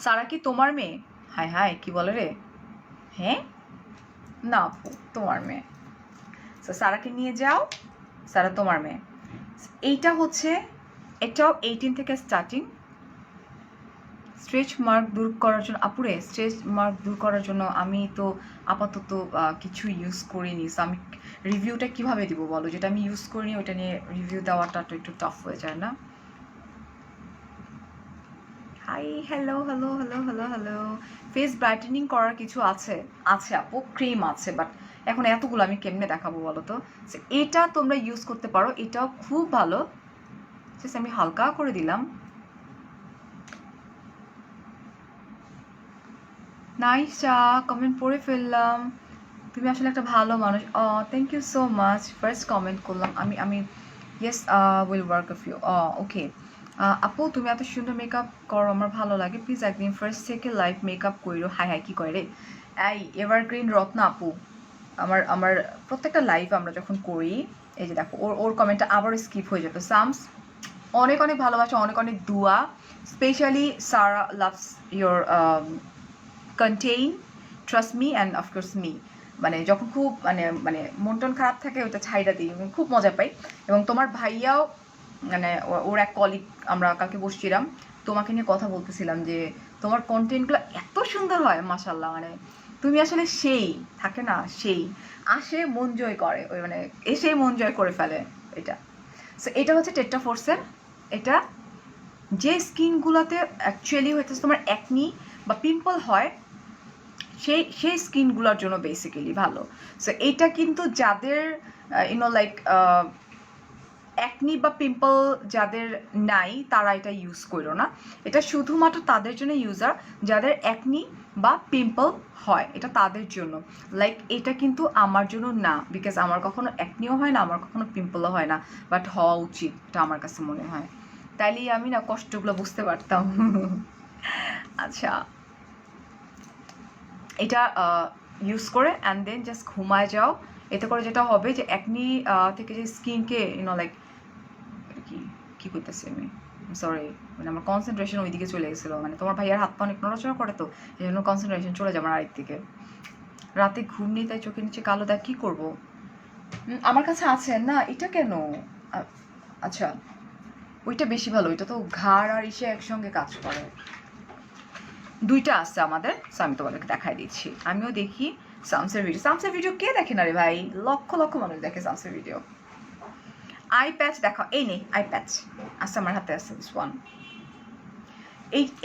সারা কি তোমার মেয়ে? হায় হায়, কি বলে রে? হ্যাঁ, না আপু, তোমার মেয়ে। তো সারাকে নিয়ে যাও, সারা তোমার মেয়ে। এইটা হচ্ছে, এটাও 18 থেকে স্টার্টিং। স্ট্রেচ মার্ক দূর করার জন্য, আপুরে স্ট্রেচ মার্ক দূর করার জন্য আমি তো আপাতত কিছু ইউজ করিনি। সো আমি রিভিউটা কিভাবে দিব বলো? যেটা আমি ইউজ করিনি ওইটা নিয়ে রিভিউ দেওয়াটা তো একটু টাফ হয়ে যায় না? হাই, হ্যালো ফেস ব্রাইটেনিং করার কিছু আছে আপু, ক্রিম আছে, বাট এখন এতগুলো আমি কেমনে দেখাবো বলো তো? এটা তোমরা ইউজ করতে পারো, এটাও খুব ভালো। জাস্ট আমি হালকা করে দিলাম। নাইসা, কমেন্ট পড়ে ফেললাম। তুমি আসলে একটা ভালো মানুষ। Thank you so much. First comment করলাম আমি আমি yes will work of you. Okay আপু, তুমি এত সুন্দর মেকআপ করো, আমার ভালো লাগে। প্লিজ একদিন ফার্স্ট থেকে লাইভ মেকআপ কইরো। হাই হাই, কী করে রে? এই এভারগ্রিন রত্না আপু, আমার আমার প্রত্যেকটা লাইভ আমরা যখন করি, এই যে দেখো ওর ওর কমেন্টটা আবার স্কিপ হয়ে যেত। সামস, অনেক অনেক ভালোবাসা, অনেক অনেক দুয়া। Specially Sara loves your content, trust me and of course me. মানে যখন খুব মানে মানে মন টন খারাপ থাকে ওটা ছাইড়া দিই, খুব মজা পাই। এবং তোমার ভাইয়াও, মানে ওর এক কলিগ, আমরা কালকে বসছিলাম, তোমাকে নিয়ে কথা বলতেছিলাম যে তোমার কন্টেন্টগুলো এত সুন্দর হয় মাশাল্লাহ। মানে তুমি আসলে সেই থাকে না, সেই আসে মন জয় করে, ওই মানে এসে মন জয় করে ফেলে এটা। সো এটা হচ্ছে টেট্রা ফোর্সের। এটা যে স্কিনগুলোতে অ্যাকচুয়ালি হইতেছে তোমার অ্যাকনি বা পিম্পল হয়, সেই সেই স্কিনগুলোর জন্য বেসিক্যালি ভালো। সো এইটা কিন্তু যাদের লাইক অ্যাকনি বা পিম্পল যাদের নাই তারা এটা ইউজ করো না। এটা শুধুমাত্র তাদের জন্য ইউজার যাদের অ্যাকনি বা পিম্পল হয়, এটা তাদের জন্য। লাইক এটা কিন্তু আমার জন্য না, বিকজ আমার কখনো অ্যাকনিও হয় না, আমার কখনো পিম্পলও হয় না, বাট হওয়া উচিত, এটা আমার কাছে মনে হয়। তাইলেই আমি না কষ্টগুলো বুঝতে পারতাম। আচ্ছা, এটা ইউজ করে অ্যান্ড দেন জাস্ট ঘুমায় যাও। এতে করে যেটা হবে যে অ্যাকনি থেকে যে স্কিনকে লাইক কি কী করতেছি আমি, সরি, মানে আমার কনসেন্ট্রেশন ওইদিকে চলে গেছিলো। মানে তোমার ভাইয়ার হাত পা অনেক নড়াচড়া করে, তো এই জন্য কনসেন্ট্রেশন চলে যায় আমার আরেক দিকে। রাতে ঘুম নেই তাই চোখের নিচে কালো দাগ, কী করবো? আমার কাছে আছে না, এটা কেন? আচ্ছা, ওইটা বেশি ভালো, ওইটা তো ঘাড় আর ইসে একসঙ্গে কাজ করে। দুইটা আছে আমাদের, আমি তোমাদেরকে দেখাই দিচ্ছি। আমিও দেখি সামসের ভিডিও। সামসের ভিডিও কে দেখে না রে ভাই? লক্ষ লক্ষ মানুষ দেখে সামসের ভিডিও। আই প্যাচ দেখো, এই নেই আই প্যাচ আছে আমার হাতে, আছে দিস ওয়ান।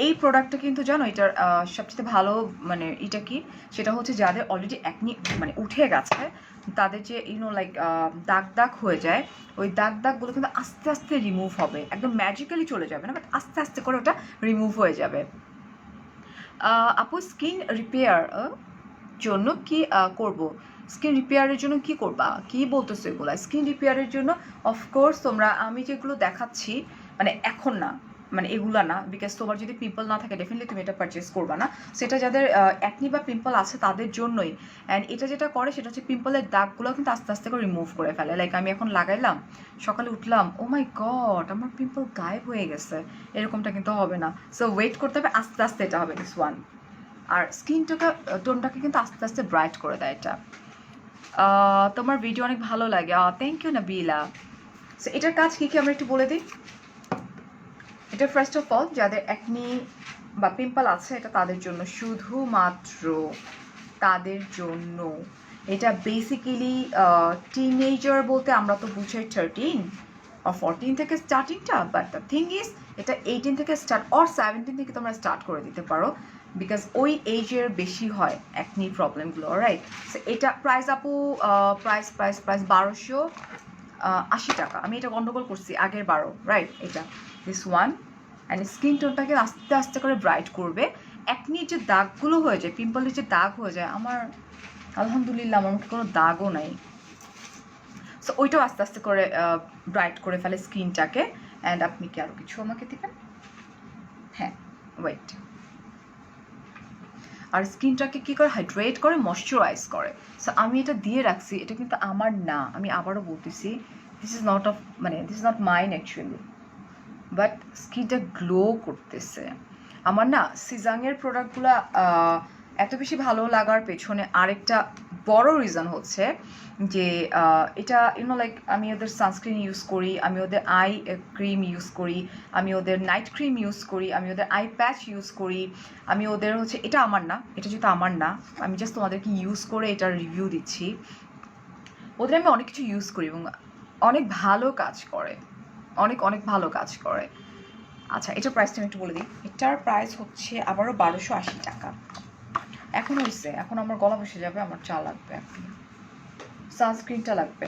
এই প্রোডাক্টটা কিন্তু জানো এটার সবচেয়ে ভালো মানে এটা কি, সেটা হচ্ছে যাদের অলরেডি একনি মানে উঠে গেছে, তাদের যে লাইক দাগ দাগ হয়ে যায়, ওই দাগ দাগগুলো কিন্তু আস্তে আস্তে রিমুভ হবে, একদম ম্যাজিক্যালি চলে যাবে না, বাট আস্তে আস্তে করে ওটা রিমুভ হয়ে যাবে। আপু, স্কিন রিপেয়ার জন্য কি করব? স্কিন রিপেয়ারের জন্য কি করবা? কি বলতেছো এগুলো? স্কিন রিপেয়ারের জন্য অফকোর্স তোমরা আমি যেগুলো দেখাচ্ছি, মানে এখন না, মানে এগুলা না, বিকজ তোমার যদি পিম্পল না থাকে ডেফিনেটলি তুমি এটা পারচেস করবা না। সেটা যাদের অ্যাকনি বা পিম্পল আছে তাদের জন্যই। অ্যান্ড এটা যেটা করে সেটা হচ্ছে পিম্পলের দাগগুলো কিন্তু আস্তে আস্তে করে রিমুভ করে ফেলে। লাইক আমি এখন লাগাইলাম, সকালে উঠলাম, ও মাই গড আমার পিম্পল গায়েব হয়ে গেছে, এরকমটা কিন্তু হবে না। সো ওয়েট করতে হবে, আস্তে আস্তে এটা হবে দিস ওয়ান। আর স্কিনটাকে টোনটাকে কিন্তু আস্তে আস্তে ব্রাইট করে দেয় এটা। তোমার ভিডিও অনেক ভালো লাগে, থ্যাংক ইউ নাবিলা। সো এটার কাজ কী কী আমরা একটু বলে দিই। এটা ফার্স্ট অফ অল যাদের অ্যাকনি বা পিম্পল আছে এটা তাদের জন্য, শুধুমাত্র তাদের জন্য। এটা বেসিক্যালি টিনেজার বলতে আমরা তো বুঝাই 13 আর 14 থেকে স্টার্টিংটা, বাট দ্য থিং ইজ এটা 18 থেকে স্টার্ট অর 17 থেকে তোমরা স্টার্ট করে দিতে পারো, বিকজ ওই এজের বেশি হয় অ্যাকনি প্রবলেমগুলো, রাইট? সো এটা প্রাইস আপু, প্রাইস 1280 টাকা। আমি এটা গন্ডগোল করছি আগের বারও, রাইট? এটা দিস ওয়ান। অ্যান্ড স্কিন টোনটাকে আস্তে আস্তে করে ব্রাইট করবে। অ্যাকনির যে দাগগুলো হয়ে যায়, পিম্পলের যে দাগ হয়ে যায়, আমার আলহামদুলিল্লাহ আমার মুখে কোনো দাগও নাই। সো ওইটাও আস্তে আস্তে করে ব্রাইট করে ফেলে স্কিনটাকে। অ্যান্ড আপনি কি আরও কিছু আমাকে দেবেন? হ্যাঁ, ওয়েট। আর স্কিনটাকে কী করে হাইড্রেট করে, ময়শ্চারাইজ করে। সো আমি এটা দিয়ে রাখছি, এটা কিন্তু আমার না, আমি আবারও বলতেছি, দিস ইজ নট অফ মানে this is not mine actually, but স্কিনটা গ্লো করতেছে। আমার না সিজাংয়ের প্রোডাক্টগুলো এত বেশি ভালো লাগার পেছনে আরেকটা বড় রিজন হচ্ছে যে এটা লাইক আমি ওদের সানস্ক্রিন ইউজ করি, আমি ওদের আই ক্রিম ইউজ করি, আমি ওদের নাইট ক্রিম ইউজ করি, আমি ওদের আই প্যাচ ইউজ করি, আমি ওদের হচ্ছে, এটা আমার না, এটা যেহেতু আমার না, আমি জাস্ট তোমাদেরকে ইউজ করে এটার রিভিউ দিচ্ছি। ওদের আমি অনেক কিছু ইউজ করি এবং অনেক ভালো কাজ করে, অনেক অনেক ভালো কাজ করে। আচ্ছা, এটার প্রাইসটা আমি একটু বলে দিই। এটার প্রাইস হচ্ছে আবারও 1280 টাকা। এখন হয়েছে, এখন আমার গলা বসে যাবে, আমার চা লাগবে এখন। সানস্ক্রিনটা লাগবে,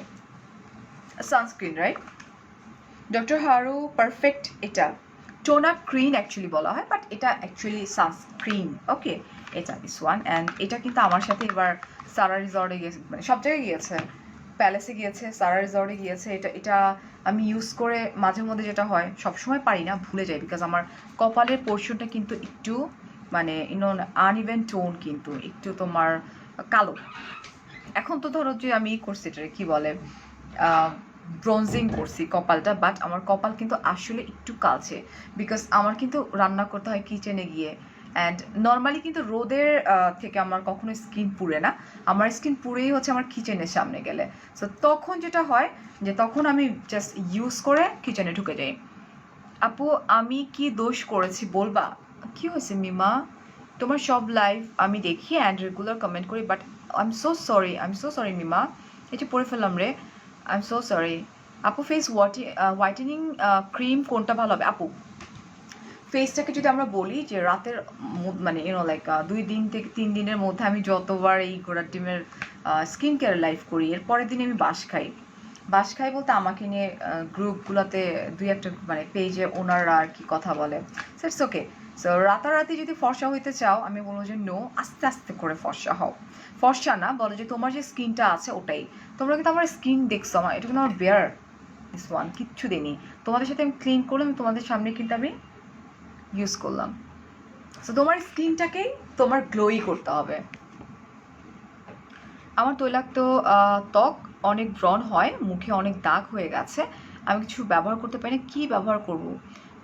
sunscreen right. Doctor Haru perfect, এটা টোনার ক্রিম অ্যাকচুয়ালি বলা হয়, বাট এটা অ্যাকচুয়ালি সানস্ক্রিন। ওকে, এটা দিস ওয়ান। অ্যান্ড এটা কিন্তু আমার সাথে এবার সারা রিসর্টে গিয়েছে, মানে সব জায়গায় গিয়েছে, প্যালেসে গিয়েছে, সারা রিসর্টে গিয়েছে। এটা আমি ইউজ করে মাঝে মধ্যে যেটা হয়, সবসময় পারি না, ভুলে যাই, বিকজ আমার কপালের পোর্শনটা কিন্তু একটু মানে আনইভেন টোন, কিন্তু একটু তোমার কালো। এখন তো ধরো যে আমি করছি এটারে কি বলে ব্রোনজিং করছি কপালটা, বাট আমার কপাল কিন্তু আসলে একটু কালচে, বিকজ আমার কিন্তু রান্না করতে হয় কিচেনে গিয়ে। অ্যান্ড নর্মালি কিন্তু রোদের থেকে আমার কখনো স্কিন পুড়ে না, আমার স্কিন পুড়েই হচ্ছে আমার কিচেনের সামনে গেলে। সো তখন যেটা হয় যে তখন আমি জাস্ট ইউজ করে কিচেনে ঢুকে যাই। আপু আমি কি দোষ করেছি বলবা? কি হয়েছে মিমা? তোমার সব লাইভ আমি দেখি অ্যান্ড রেগুলার কমেন্ট করি, but I am so sorry Mima, এটা পড়ে ফেললাম রে, আই এম সো সরি। আপু ফেস হোয়াইটেনিং ক্রিম কোনটা ভালো হবে? আপু ফেসটাকে যদি আমরা বলি যে রাতের মানে লাইক 2 দিন থেকে 3 দিনের মধ্যে আমি যতবার এই ঘোড়ার ডিমের স্কিন কেয়ার লাইভ করি, এর পরের দিন আমি বাস খাই বলতে আমাকে নিয়ে গ্রুপগুলোতে 2-1টা মানে পেজে ওনাররা আর কি কথা বলে। So it's okay. সো রাতারাতি যদি ফর্সা হইতে চাও, আমি বলবো যে নো, আস্তে আস্তে করে ফর্সা হও। ফর্সা না, বলো যে তোমার যে স্কিনটা আছে ওটাই। তোমরা কিন্তু আমার স্কিন দেখছো, আমার এটা কিন্তু আমার বেয়ার দিস ওয়ান, কিচ্ছু দিইনি। তোমাদের সাথে আমি ক্লিন করলাম, তোমাদের সামনে কিন্তু আমি ইউজ করলাম। সো তোমার স্কিনটাকেই তোমার গ্লোই করতে হবে। আমার তৈলাক্ত ত্বক, অনেক ব্রণ হয়, মুখে অনেক দাগ হয়ে গেছে, আমি কিছু ব্যবহার করতে পারি না, কী ব্যবহার করব?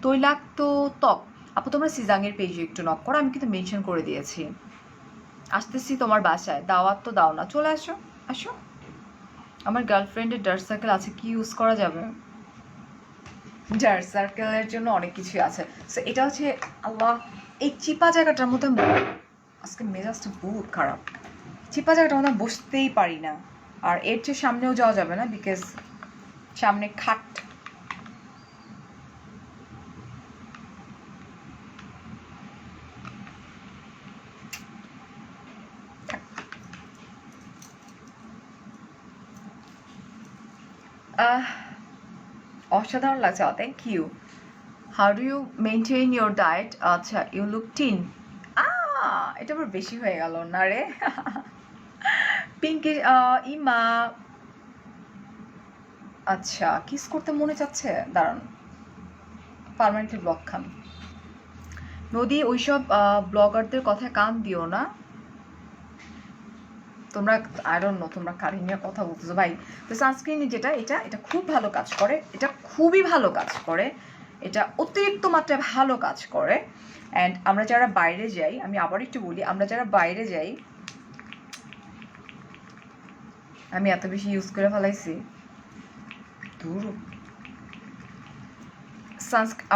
তৈলাক্ত ত্বক, আপু তোমরা সিজাঙের পেজে একটু নক করো, আমি কিন্তু মেনশন করে দিয়েছি। আসতেছি তোমার বাসায়, দাওয়াত তো দাও না, চলে আসো আসো। আমার গার্লফ্রেন্ডের ডার্ক সার্কেল আছে, কি ইউজ করা যাবে? ডার্ক সার্কেলের জন্য অনেক কিছুই আছে। সো এটা হচ্ছে আল্লাহ, এই চিপা জায়গাটার মধ্যে আজকে মেজাজটা বহুত খারাপ, চিপা জায়গাটার মধ্যে বসতেই পারি না। আর এর চেয়ে সামনেও যাওয়া যাবে না, বিকজ সামনে খাট। অসাধারণ লাগছে, thank you. How do you maintain your diet? আচ্ছা, ইউ লুক টিন। এটা আবার বেশি হয়ে গেল না রে? পিঙ্কি ইমা, আচ্ছা কিস করতে মনে চাচ্ছে, দাঁড়ান পার্মানেন্টলি ব্লক খান। নদী, ওইসব ব্লগারদের কথায় কান দিও না, তোমরা আই ডোন্ট নো তোমরা কারি নিয়ে কথা বলতেছো ভাই। তো সানস্ক্রিন যেটা, এটা খুব ভালো কাজ করে, এটা খুবই ভালো কাজ করে, এটা অতিরিক্ত মাত্রায় ভালো কাজ করে। অ্যান্ড আমরা যারা বাইরে যাই, আমি আবার একটু বলি, আমরা যারা বাইরে যাই, আমি এত বেশি ইউজ করে ফেলাইছি দূর।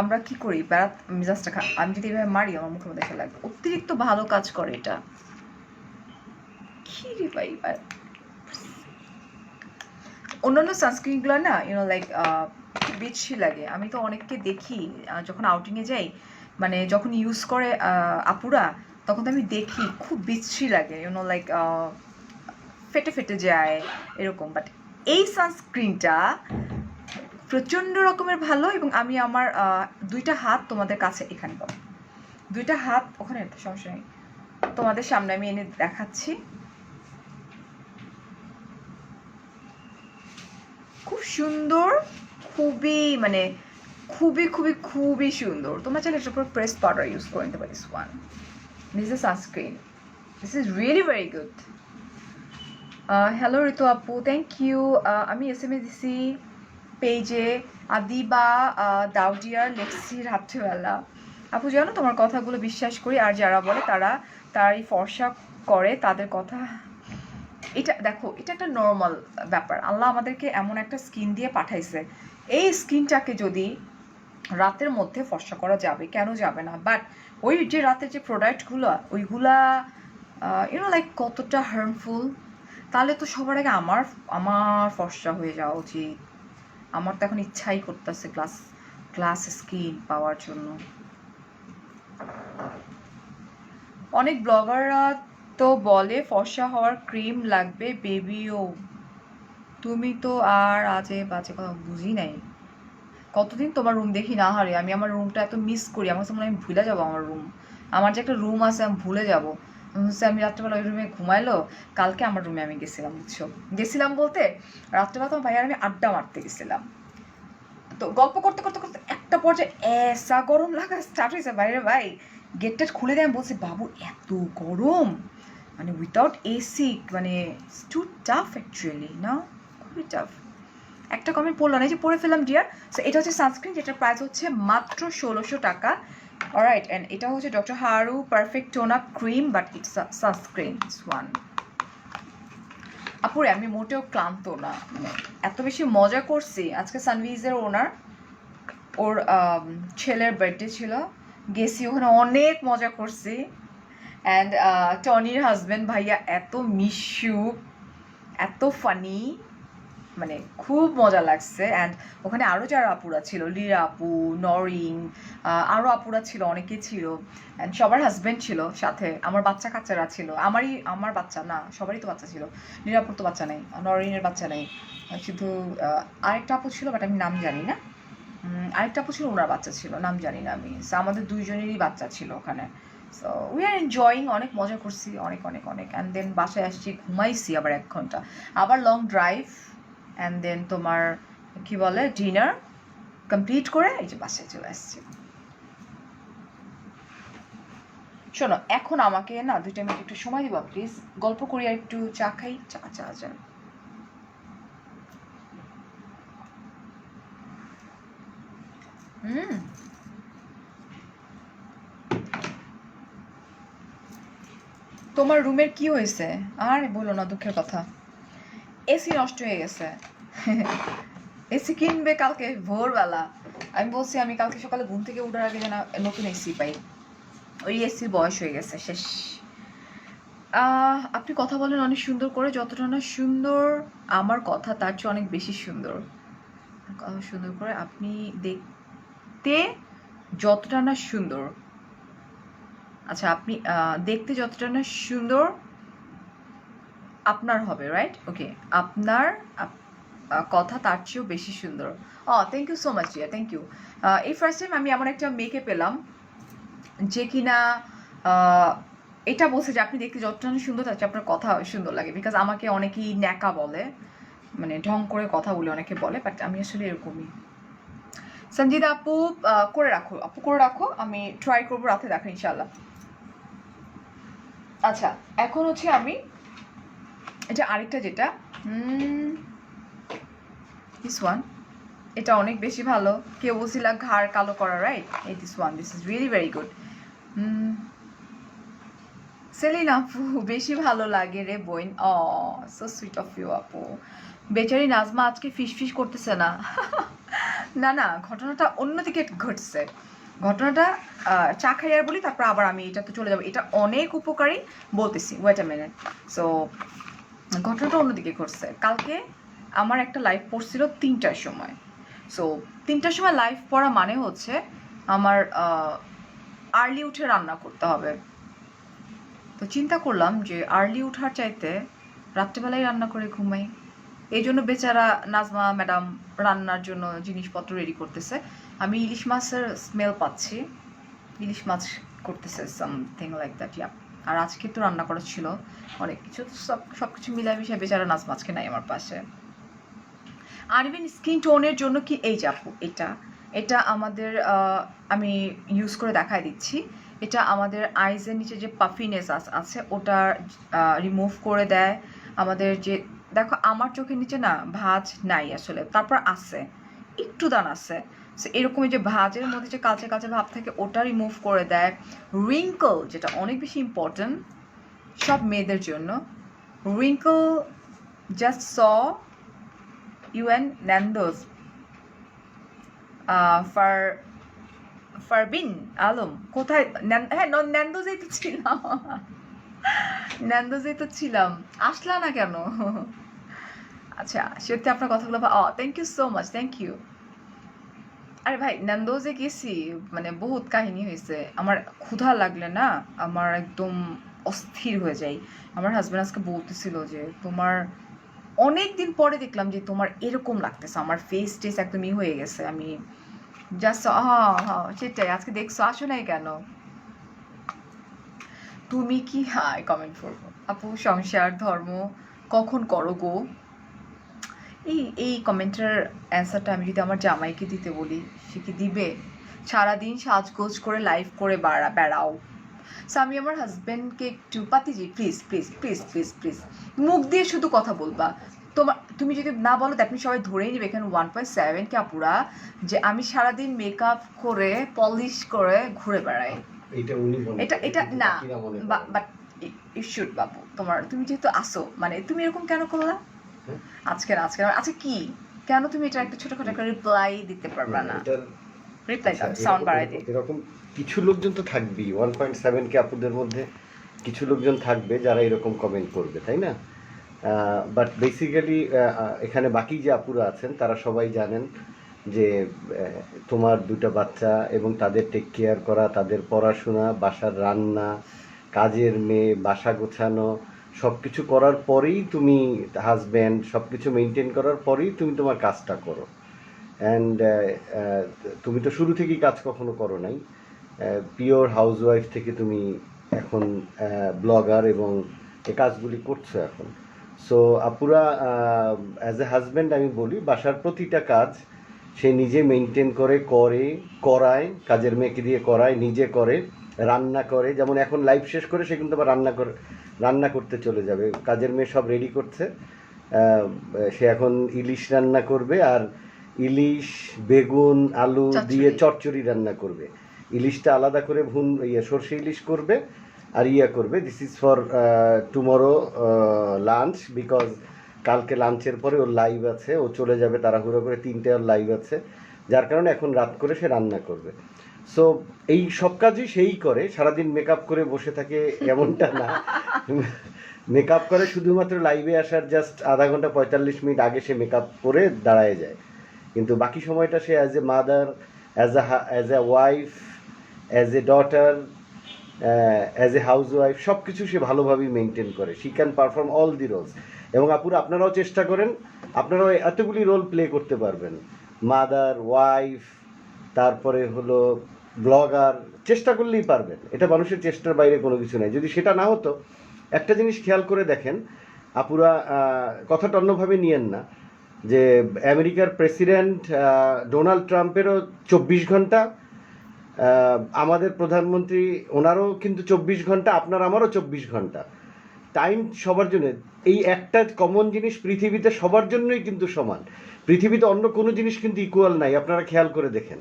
আমরা কি করি, বেড়াত মেজাজটা আমি যদি এভাবে মারি আমার মুখের মধ্যে এসে লাগবে, অতিরিক্ত ভালো কাজ করে এটা। কি রে ভাই, অন্যান্য সানস্ক্রিনগুলো না লাইক বিচ্ছি লাগে। আমি তো অনেককে দেখি যখন আউটিংয়ে যাই, মানে যখন ইউজ করে আপুরা, তখন তো আমি দেখি খুব বিচ্ছি লাগে, লাইক ফেটে ফেটে যায় এরকম। বাট এই সানস্ক্রিনটা প্রচণ্ড রকমের ভালো, এবং আমি আমার 2টা হাত তোমাদের কাছে এখানে পাবো, 2টা হাত ওখানে, সমস্যা নেই, তোমাদের সামনে আমি এনে দেখাচ্ছি। খুব সুন্দর, খুবই মানে খুবই সুন্দর। তোমরা চাইলে এটার উপর প্রেস পাউডার ইউজ করে নিতে পারি। One, this is sunscreen, this is really very good. Hello Ritu আপু, থ্যাংক ইউ। আমি SMS দিছি পেজে, আদিবা দাউডিয়ার লেখছি রাত্রিবেলা। আপু জানো তোমার কথাগুলো বিশ্বাস করি, আর যারা বলে তারা তারই ফর্সা করে, তাদের কথা। এটা দেখো, এটা একটা নর্মাল ব্যাপার, আল্লাহ আমাদেরকে এমন একটা স্কিন দিয়ে পাঠাইছে, এই স্কিনটাকে যদি রাতের মধ্যে ফর্সা করা যাবে, কেন যাবে না? বাট ওই যে রাতের যে প্রোডাক্টগুলো, ওইগুলা লাইক কতটা হার্মফুল। তাহলে তো সবার আগে আমার ফর্সা হয়ে যাওয়া উচিত। আমার তো এখন ইচ্ছাই করতেছে গ্লাস স্কিন পাওয়ার জন্য। অনেক ব্লগাররা তো বলে ফর্সা হওয়ার ক্রিম লাগবে, বেবিও তুমি তো আর আজে বাজে কথা বুঝি নাই। কতদিন তোমার রুম দেখি না, হারে আমি আমার রুমটা এত মিস করি, আমার কাছে মনে হয় আমি ভুলে যাবো আমার রুম। আমার যে একটা রুম আছে আমি ভুলে যাবো। আমি রাত্রেবেলা ওই রুমে ঘুমাইলো। কালকে আমার রুমে আমি গেছিলাম, বুঝছো, গেছিলাম বলতে রাত্রেবেলা তোমার ভাইয়ার আমি আড্ডা মারতে গেছিলাম। তো গল্প করতে করতে করতে একটা পর্যায়ে এসা গরম লাগা স্টার্ট হয়েছে বাইরে, ভাই গেটটা খুলে দিয়ে আমি বলছি বাবু এত গরম, মানে উইথাউট এসি মানে টু টাফ অ্যাকচুয়ালি, না খুবই টাফ। একটা কমেন্ট পড়লো না, এই যে পড়ে ফেললাম ডিয়ার। সো এটা হচ্ছে সানস্ক্রিন, যেটার প্রাইস হচ্ছে মাত্র 1600 টাকা। অলরাইট, অ্যান্ড এটা হচ্ছে doctor Haru perfect tone up cream, but it's sunscreen one. আপুরে আমি মোটেও ক্লান্ত না, মানে এত বেশি মজা করছি। আজকে সানভিজের ওনার ওর ছেলের বার্থডে ছিল, গেছি ওখানে অনেক মজা করছি। অ্যান্ড টনির হাজব্যান্ড ভাইয়া এত মিশুক, এত ফানি, মানে খুব মজা লাগছে। অ্যান্ড ওখানে আরও যারা আপুরা ছিল, লিরা আপু, নরিন, আরও আপুরা ছিল, অনেকেই ছিল। অ্যান্ড সবার হাজব্যান্ড ছিল সাথে, আমার বাচ্চা কাচ্চারা ছিল, আমার বাচ্চা না, সবারই তো বাচ্চা ছিল। লিরা আপুর তো বাচ্চা নেই, নরিনের বাচ্চা নেই, শুধু আরেকটা আপু ছিল, বাট আমি নাম জানি না। আরেকটা আপু ছিল, ওনার বাচ্চা ছিল, নাম জানি না আমি। সো আমাদের দুইজনেরই বাচ্চা ছিল ওখানে। সো উই আর এনজয়িং, অনেক মজা করছি, অনেক অনেক অনেক। অ্যান্ড দেন বাসায় আসছি, ঘুমাইছি আবার 1 ঘন্টা, আবার লং ড্রাইভ, অ্যান্ড দেন তোমার কি বলে ডিনার কমপ্লিট করে এই যে বাসায় চলে আসছি। শোনো, এখন আমাকে না 2টা মিনিট একটু সময় দিবা প্লিজ, গল্প করি আর একটু চা খাই। চা চা চা তোমার রুমের কি হয়েছে? আর বলো না, দুঃখের কথা। এসি নষ্ট হয়ে গেছে। এসি কিনবে কালকে ভোরবেলা। আমি বলছি আমি কালকে সকালে ঘুম থেকে উঠার আগে যেন নতুন এসি পাই। ওই এসির বয়স হয়ে গেছে, শেষ। আপনি কথা বলেন অনেক সুন্দর করে, যতটা না সুন্দর আমার কথা তার চেয়ে অনেক বেশি সুন্দর। কথা সুন্দর করে, আপনি দেখতে যতটা না সুন্দর, আচ্ছা আপনি দেখতে যতটা না সুন্দর আপনার হবে, রাইট? ওকে, আপনার কথা তার চেয়েও বেশি সুন্দর। Thank you so much Riya, thank you. এই ফার্স্ট টাইম আমি এমন একটা মেয়েকে পেলাম যে কিনা এটা বলছে যে আপনি দেখতে যতটা না সুন্দর তার চেয়ে আপনার কথা সুন্দর লাগে। বিকজ আমাকে অনেকেই ন্যাকা বলে, মানে ঢং করে কথা বলে অনেকে বলে, বাট আমি আসলে এরকমই। সঞ্জিদা আপু করে রাখো, আপু করে রাখো, আমি ট্রাই করবো রাতে দেখা ইনশাল্লাহ। আচ্ছা, এখন হচ্ছে আমি এটা আরেকটা যেটা দিস ওয়ান, এটা অনেক বেশি ভালো। কেউ বলছিল ঘাড় কালো করা, রাইট? এই this one, this is really very good. Saline আপু বেশি ভালো লাগে রে বোন। সো সুইট অফ ইউ আপু। বেচারি নাজমা আজকে ফিস করতেছে না। না না, ঘটনাটা অন্যদিকে ঘটছে। ঘটনাটা চা খাই আর বলি, তারপর আবার আমি এটাতে চলে যাবো। এটা অনেক উপকারী, বলতেছি, ওয়েট আ মিনিট। সো ঘটনাটা অন্যদিকে ঘটছে। কালকে আমার একটা লাইভ পড়ছিল 3টার সময়। সো 3টার সময় লাইভ পড়া মানে হচ্ছে আমার আর্লি উঠে রান্না করতে হবে। তো চিন্তা করলাম যে আর্লি উঠার চাইতে রাত্রেবেলায় রান্না করে ঘুমাই। এই জন্য বেচারা নাজমা ম্যাডাম রান্নার জন্য জিনিসপত্র রেডি করতেছে। আমি ইলিশ মাছের স্মেল পাচ্ছি, ইলিশ মাছ করতেছে সামথিং লাইক দ্যাট, ইয়া। আর আজকে তো রান্না করা ছিল অনেক কিছু, সব কিছু মিলাই মিশাই বেচারা নাজমা আজকে নাই আমার পাশে। আর ইভেন স্কিন টোনের জন্য কি, এই যে আপু এটা আমাদের আমি ইউজ করে দেখাই দিচ্ছি। এটা আমাদের আইজের নিচে যে পাফিনেস আছে ওটা রিমুভ করে দেয়। আমাদের যে দেখো আমার চোখের নিচে না ভাঁজ নাই আসলে, তারপর আছে একটু দান আছে। সো এরকম যে ভাঁজের মধ্যে যে কালচে কালচে ভাব থাকে ওটা রিমুভ করে দেয়। রিঙ্কল, যেটা অনেক বেশি ইম্পর্টেন্ট সব মেয়েদের জন্য, রিঙ্কল জাস্ট স ইউএন ন্যান্ডোজ ফারবিন আলম কোথায়? হ্যাঁ, ন্যান্ডোজেই তো ছিলাম, ন্যান্ডোজেই তো ছিলাম, আসলা না কেন? আচ্ছা, সত্যি আপনার কথাগুলো thank you so much, thank you. আরে ভাই, ন্যান্ডোজে গেছি, মানে বহুত কাহিনী হয়েছে। আমার ক্ষুধা লাগলে না আমার একদম অস্থির হয়ে যায়। আমার হাজব্যান্ড আজকে বলতেছিল যে তোমার অনেক দিন পরে দেখলাম যে তোমার এরকম লাগতেছে, আমার ফেস টেস একদমই হয়ে গেছে। আমি জাস্ট সেটাই, আজকে দেখছো আসো নাই কেন তুমি? কি হাই কমেন্ট করবো আপু, সংসার ধর্ম কখন করো গো? এই কমেন্টের অ্যান্সারটা আমি যদি আমার জামাইকে দিতে বলি, সে কি দিবে? সারাদিন সাজগোজ করে লাইভ করে বেড়াও। সো আমি আমার হাজব্যান্ডকে একটু, পাতিজি please please please please please মুখ দিয়ে শুধু কথা বলবা। তুমি যদি না বলো দ্যাট মিন সবাই ধরেই নেবে এখানে 1.7 কে আপুরা যে আমি সারাদিন মেকআপ করে পলিশ করে ঘুরে বেড়াই। এটা না, বাট ইউ শুড বাবু, তুমি যেহেতু আসো, মানে তুমি এরকম কেন করলা আজকে? আচ্ছা কি কেন তুমি এটা একটা ছোটখাটো একটা রিপ্লাই দিতে পারবা না? রিপ্লাই দাও, সাউন্ড বাড়াই দিই। এরকম কিছু লোকজন তো থাকবেই, 1.7 কে আপুদের মধ্যে কিছু লোকজন থাকবে যারা এরকম কমেন্ট করবে, তাই না? বাট বেসিক্যালি এখানে বাকি যে আপুরা আছেন তারা সবাই জানেন যে তোমার দুটো বাচ্চা এবং তাদের টেক কেয়ার করা, তাদের পড়াশোনা, বাসার রান্না, কাজের মেয়ে, বাসা গোছানো সব কিছু করার পরেই তুমি হাজব্যান্ড সব কিছু মেনটেন করার পরেই তুমি তোমার কাজটা করো। অ্যান্ড তুমি তো শুরু থেকেই কাজ কখনো করো নাই, পিওর হাউসওয়াইফ থেকে তুমি এখন ব্লগার এবং এই কাজগুলি করছো এখন। সো আপুরা, অ্যাজ এ হাজব্যান্ড আমি বলি বাসার প্রতিটা কাজ সে নিজে মেনটেন করায়, কাজের মেয়েকে দিয়ে করায়, নিজে করে, রান্না করে। যেমন এখন লাইভ শেষ করে সে কিন্তু আবার রান্না করতে চলে যাবে, কাজের মেয়ে সব রেডি করছে। সে এখন ইলিশ রান্না করবে, আর ইলিশ বেগুন আলু দিয়ে চচ্চড়ি রান্না করবে। ইলিশটা আলাদা করে সর্ষে ইলিশ করবে আর করবে। This is for tomorrow lunch, because কালকে লাঞ্চের পরে ওর লাইভ আছে, ও চলে যাবে তাড়াহুড়ো করে, 3টে ওর লাইভ আছে, যার কারণে এখন রাত করে সে রান্না করবে। সো এই সব কাজই সেই করে, সারাদিন মেকআপ করে বসে থাকে এমনটা না। মেকআপ করে শুধুমাত্র লাইভে আসার জাস্ট আধা ঘন্টা 45 মিনিট আগে সে মেকআপ করে দাঁড়ায় যায়, কিন্তু বাকি সময়টা সে as a mother, as a wife, as a daughter, as a housewife সব কিছু সে ভালোভাবেই মেনটেন করে। She can perform all the roles. এবং আপুরা আপনারাও চেষ্টা করেন, আপনারাও এতগুলি রোল প্লে করতে পারবেন, মাদার, ওয়াইফ, তারপরে হলো ব্লগার, চেষ্টা করলেই পারবেন। এটা মানুষের চেষ্টার বাইরে কোনো কিছু নেই। যদি সেটা না হতো, একটা জিনিস খেয়াল করে দেখেন আপুরা, কথাটা অন্যভাবে নিয়েন না, যে আমেরিকার প্রেসিডেন্ট ডোনাল্ড ট্রাম্পেরও 24 ঘন্টা, আমাদের প্রধানমন্ত্রী ওনারও কিন্তু 24 ঘন্টা, আপনার আমারও 24 ঘন্টা। টাইম সবার জন্য, এই একটা কমন জিনিস পৃথিবীতে সবার জন্যই কিন্তু সমান। পৃথিবীতে অন্য কোনো জিনিস কিন্তু ইকুয়াল নাই, আপনারা খেয়াল করে দেখেন।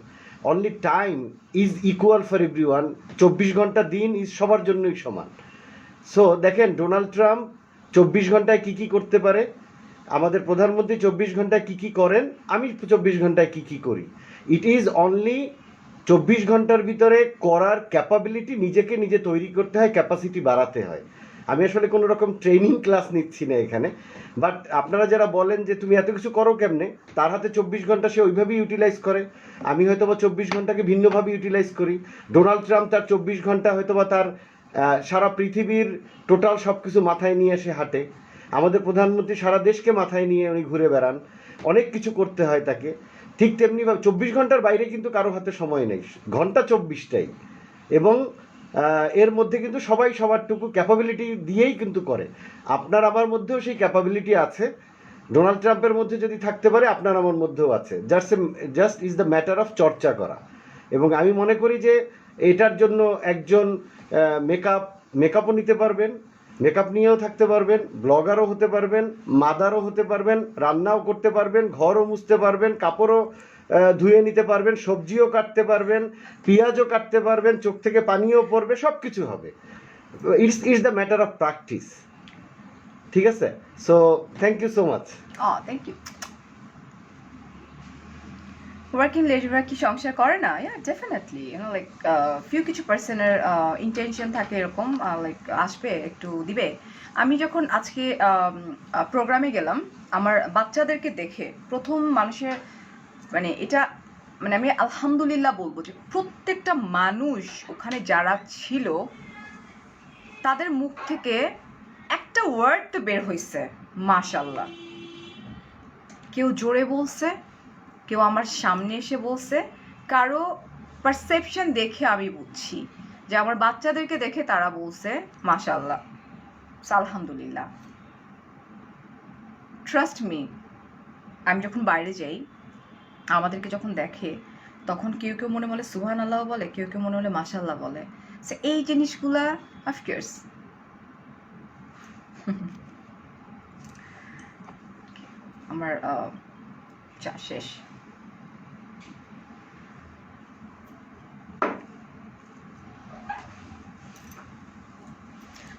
Only time is equal for everyone. 24 ঘন্টা দিন ইজ সবার জন্যই সমান। সো দেখেন ডোনাল্ড ট্রাম্প 24 ঘন্টায় কী কী করতে পারে, আমাদের প্রধানমন্ত্রী 24 ঘন্টায় কী কী করেন, আমি 24 ঘন্টায় কী কী করি। ইট ইজ অনলি 24 ঘন্টার ভিতরে করার ক্যাপাবিলিটি নিজেকে নিজে তৈরি করতে হয়, ক্যাপাসিটি বাড়াতে হয়। আমি আসলে কোনো রকম ট্রেনিং ক্লাস নিচ্ছি না এখানে, বাট আপনারা যারা বলেন যে তুমি এত কিছু করো কেমনে, তার হাতে 24 ঘন্টা সে ওইভাবেই ইউটিলাইজ করে। আমি হয়তো বা 24 ঘন্টাকে ভিন্নভাবে ইউটিলাইজ করি। ডোনাল্ড ট্রাম্প তার 24 ঘন্টা হয়তো বা তার সারা পৃথিবীর টোটাল সব কিছু মাথায় নিয়ে এসে হাঁটে। আমাদের প্রধানমন্ত্রী সারা দেশকে মাথায় নিয়ে উনি ঘুরে বেড়ান, অনেক কিছু করতে হয় তাকে। ঠিক তেমনিভাবে 24 ঘন্টার বাইরে কিন্তু কারো হাতে সময় নেই, ঘন্টা 24টাই। এবং এর মধ্যে কিন্তু সবাই সবারটুকু ক্যাপাবিলিটি দিয়েই কিন্তু করে। আপনার আমার মধ্যেও সেই ক্যাপাবিলিটি আছে, ডোনাল্ড ট্রাম্পের মধ্যে যদি থাকতে পারে আপনার আমার মধ্যেও আছে। Just is the matter of চর্চা করা। এবং আমি মনে করি যে এটার জন্য একজন মেকআপও নিতে পারবেন, মেকআপ নিয়েও থাকতে পারবেন, ব্লগারও হতে পারবেন, মাদারও হতে পারবেন, রান্নাও করতে পারবেন, ঘরও মুছতে পারবেন, কাপড়ও ধুয়ে নিতে পারবেন, সবজিও কাটতে পারবেন, পেঁয়াজও কাটতে পারবেন, চোখ থেকে পানিও পড়বে, সব কিছু হবে। It's the matter of practice. ঠিক আছে? So thank you so much. Thank you. Working লেডিরা কি সংসার করে না? ইয়া ডেফিনেটলি, লাইক ফিউ কিছু পার্সনের ইন্টেনশন থাকে এরকম, লাইক আসবে একটু দিবে। আমি যখন আজকে প্রোগ্রামে গেলাম, আমার বাচ্চাদেরকে দেখে প্রথম মানুষের এটা আমি আলহামদুলিল্লাহ বলবো যে প্রত্যেকটা মানুষ ওখানে যারা ছিল তাদের মুখ থেকে একটা ওয়ার্ড তো বের হয়েছে, মাশাল্লাহ। কেউ জোরে বলছে, কেউ আমার সামনে এসে বলছে, কারো পারসেপশন দেখে আমি বুঝছি যে আমার বাচ্চাদেরকে দেখে তারা বলছে মাশাআল্লাহ, আলহামদুলিল্লাহ। ট্রাস্ট মি, আমি যখন বাইরে যাই আমাদেরকে যখন দেখে তখন কেউ কেউ মনে বলে সুবহান আল্লাহ বলে, কেউ কেউ মনে বলে মাশাআল্লাহ বলে। সো এই জিনিসগুলা অফকোর্স আমার চা শেষ।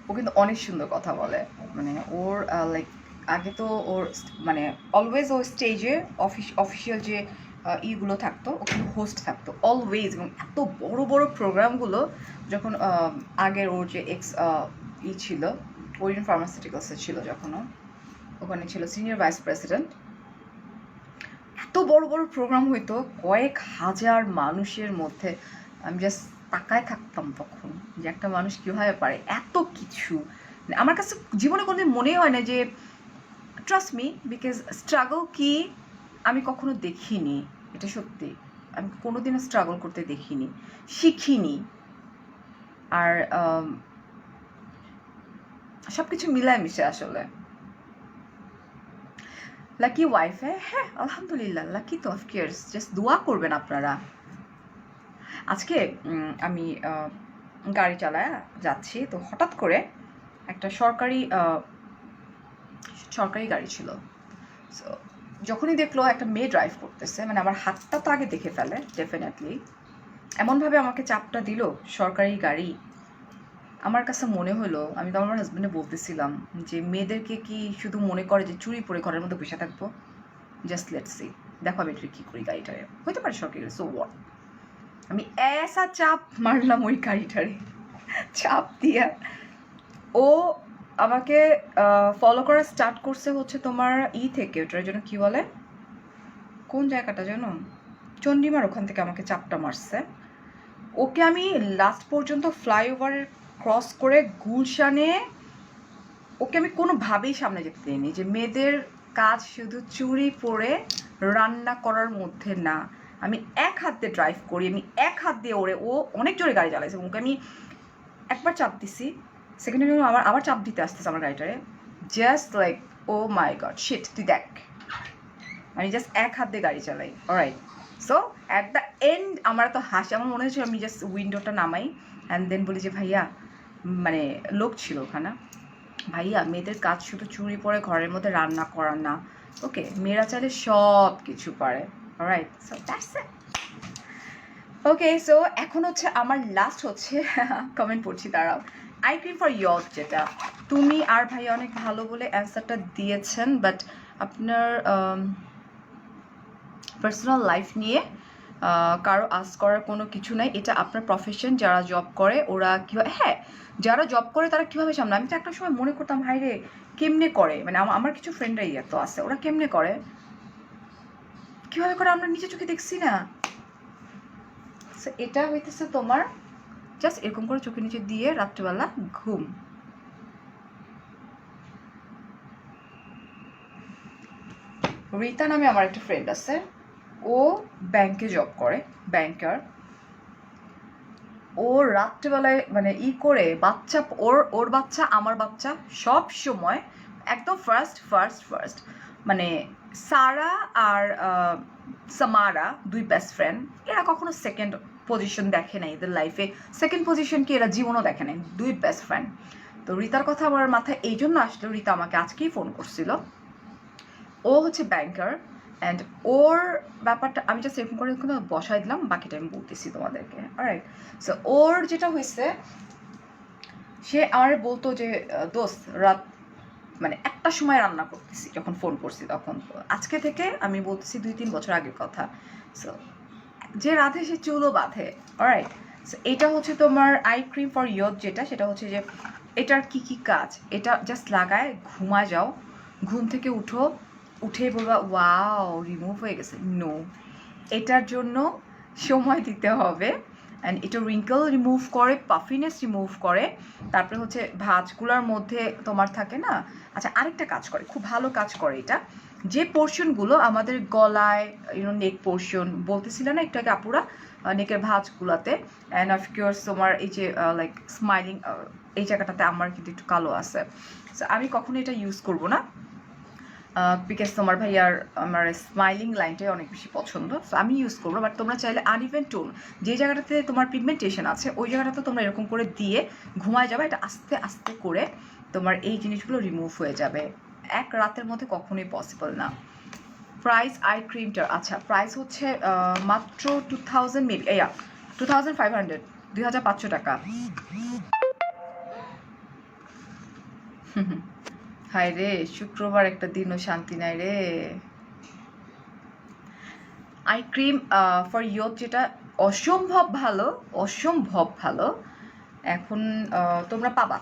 ও কিন্তু অনেক সুন্দর কথা বলে, মানে ওর লাইক আগে তো ওর মানে অলওয়েজ ও স্টেজে অফিসিয়াল যে ইগুলো থাকতো, ও কিন্তু হোস্ট থাকতো অলওয়েজ, এবং এত বড় বড় প্রোগ্রামগুলো যখন আগের ওর যে ছিল ওরিয়ন ফার্মাসিউটিক্যালসে ছিল, যখনও ওখানে ছিল সিনিয়র ভাইস প্রেসিডেন্ট, এত বড় বড় প্রোগ্রাম হইতো কয়েক হাজার মানুষের মধ্যে। আমি জাস্ট তাকায় থাকতাম তখন যে একটা মানুষ কীভাবে পারে এত কিছু। আমার কাছে জীবনে কোনোদিন মনেই হয় না যে, ট্রাস্ট মি, বিকজ স্ট্রাগল কি আমি কখনো দেখিনি, এটা সত্যি। আমি কোনোদিনও স্ট্রাগল করতে দেখিনি, শিখিনি। আর সব কিছু মিলায় মিশে আসলে। লাকি ওয়াইফাই, হ্যাঁ আলহামদুলিল্লাহ লাকি তো, অফকোর্স। জাস্ট দোয়া করবেন আপনারা। আজকে আমি গাড়ি চালায় যাচ্ছি, তো হঠাৎ করে একটা সরকারি গাড়ি ছিল। সো যখনই দেখলো একটা মেয়ে ড্রাইভ করতেছে, মানে আমার হাতটা তো আগে দেখে ফেলে ডেফিনেটলি, এমনভাবে আমাকে চাপটা দিল সরকারি গাড়ি। আমার কাছে মনে হলো, আমি তো আমার হাজব্যান্ডে বলতেছিলাম যে মেয়েদেরকে কি শুধু মনে করে যে চুরি পরে ঘরের মধ্যে বসে থাকবো? জাস্ট লেটস সি, দেখো আমি এটা কী করি গাড়িটারে, হইতে পারে সরকারি, সো হোয়াট। আমি এসা চাপ মারলাম ওই গাড়িটারে, চাপ দিয়া ও আমাকে ফলো করা স্টার্ট করছে হচ্ছে তোমার থেকে, ওটার জন্য কি বলে, কোন জায়গাটা যেন, চণ্ডীমার ওখান থেকে আমাকে চাপটা মারছে। ওকে আমি লাস্ট পর্যন্ত ফ্লাইওভারের ক্রস করে গুলশানে, ওকে আমি কোনোভাবেই সামনে যেতে দিইনি যে মেয়েদের কাজ শুধু চুরি পরে রান্না করার মধ্যে না। আমি এক হাত দিয়ে ড্রাইভ করি, আমি এক হাত দিয়ে ওরে, ও অনেক জোরে গাড়ি চালাইছে, ওকে আমি একবার চাপ দিছি, সেকেন্ড টাইম আবার চাপ দিতে আসতেছে আমার গাড়িটারে, জাস্ট লাইক ও মাই গড শিট, তুই দেখ। আমি জাস্ট এক হাত দিয়ে গাড়ি চালাই, alright. So at the end আমার তো হাসি, আমার মনে হয়েছিল আমি জাস্ট উইন্ডোটা নামাই অ্যান্ড দেন বলি যে ভাইয়া, মানে লোক ছিল ওখানে, ভাইয়া মেয়েদের কাজ শুধু চুরি পরে ঘরের মধ্যে রান্না করা না, ওকে মেয়েরা চাইলে সব কিছু পারে, alright. So that's it. Okay, so এখন হচ্ছে আমার লাস্ট হচ্ছে কমেন্ট পড়ছি, দাঁড়াও। আই ক্রিম ফর ইয়র, যেটা তুমি আর ভাইয়া অনেক ভালো বলে অ্যান্সারটা দিয়েছেন, বাট আপনার পার্সোনাল লাইফ নিয়ে কারো আস করার কোনো কিছু নাই, এটা আপনার প্রফেশন। যারা জব করে ওরা কীভাবে, হ্যাঁ যারা জব করে তারা কীভাবে সামলায়, আমি তো একটা সময় মনে করতাম ভাই রে কেমনে করে, মানে আমার কিছু ফ্রেন্ডরাই এত আছে, ওরা কেমনে করে, কীভাবে করে আমরা নিজে চোখে দেখছি না। সো এটা হইতেছে তোমার জাস্ট এরকম করে চোখে নিচে দিয়ে রাত্রেবেলা ঘুম। রীতা নামে আমার একটা ফ্রেন্ড আছে, ও ব্যাংকে জব করে, ব্যাংকার। ও রাত্রেবেলায় মানে করে বাচ্চা, ওর বাচ্চা আমার বাচ্চা সব সময় একদম ফার্স্ট, মানে সারা আর সামারা দুই বেস্ট ফ্রেন্ড, এরা কখনো সেকেন্ড পজিশন দেখে নাই এদের লাইফে, সেকেন্ড পজিশন কি এরা জীবনও দেখে নাই, দুই বেস্ট ফ্রেন্ড। তো রীতার কথা আমার মাথায় এই জন্য আসলো, রীতা আমাকে আজকেই ফোন করছিল। ও হচ্ছে ব্যাংকার অ্যান্ড ওর ব্যাপারটা আমি জাস্ট এরকম করে বসাই দিলাম, বাকিটা আমি বলতেছি তোমাদেরকে, অলরাইট। সো ওর যেটা হয়েছে, সে আমার বলতো যে দোস্ত রাত মানে একটা সময় রান্না করতেছি, যখন ফোন করছি তখন, আজকে থেকে আমি বলতেছি 2-3 বছর আগের কথা। সো যে রাধে সে চুলও বাঁধে, অলরাইট। সো এটা হচ্ছে তোমার আই ক্রিম ফর ইয়র, যেটা সেটা হচ্ছে যে এটার কি কাজ, এটা জাস্ট লাগায় ঘুমা যাও, ঘুম থেকে উঠেই বলবা ওয়াও রিমুভ হয়ে গেছে, নো, এটার জন্য সময় দিতে হবে। অ্যান্ড এটা রিঙ্কল রিমুভ করে, পাফিনেস রিমুভ করে, তারপরে হচ্ছে ভাঁজগুলোর মধ্যে তোমার থাকে না, আচ্ছা আরেকটা কাজ করে, খুব ভালো কাজ করে এটা, যে পোর্শনগুলো আমাদের গলায় নেক পোর্শন বলতেছিল না একটু আগে আপুরা, নেকের ভাঁজগুলোতে, অ্যান্ড অফকোর্স তোমার এই যে লাইক স্মাইলিং এই জায়গাটাতে আমার কিন্তু একটু কালো আছে। সো আমি কখনো এটা ইউজ করব না, বিকজ তোমার ভাইয়ার আমার স্মাইলিং লাইনটাই অনেক বেশি পছন্দ, সো আমি ইউজ করবো। বাট তোমরা চাইলে আনইভেন টোন যে জায়গাটাতে তোমার পিগমেন্টেশন আছে ওই জায়গাটাতে তোমরা এরকম করে দিয়ে ঘুমায় যাবে, এটা আস্তে আস্তে করে তোমার এই জিনিসগুলো রিমুভ হয়ে যাবে, এক রাতের মধ্যে কখনোই পসিবল না। প্রাইস আই ক্রিমটার, আচ্ছা প্রাইস হচ্ছে মাত্র 2000 মেবি, 2500, 2500 টাকা। হায় রে, শুক্রবার একটা দিনও শান্তি নাই রে। আই ক্রিম ফর ইয়োর যেটা অসম্ভব ভালো, অসম্ভব ভালো। এখন তোমরা পাবা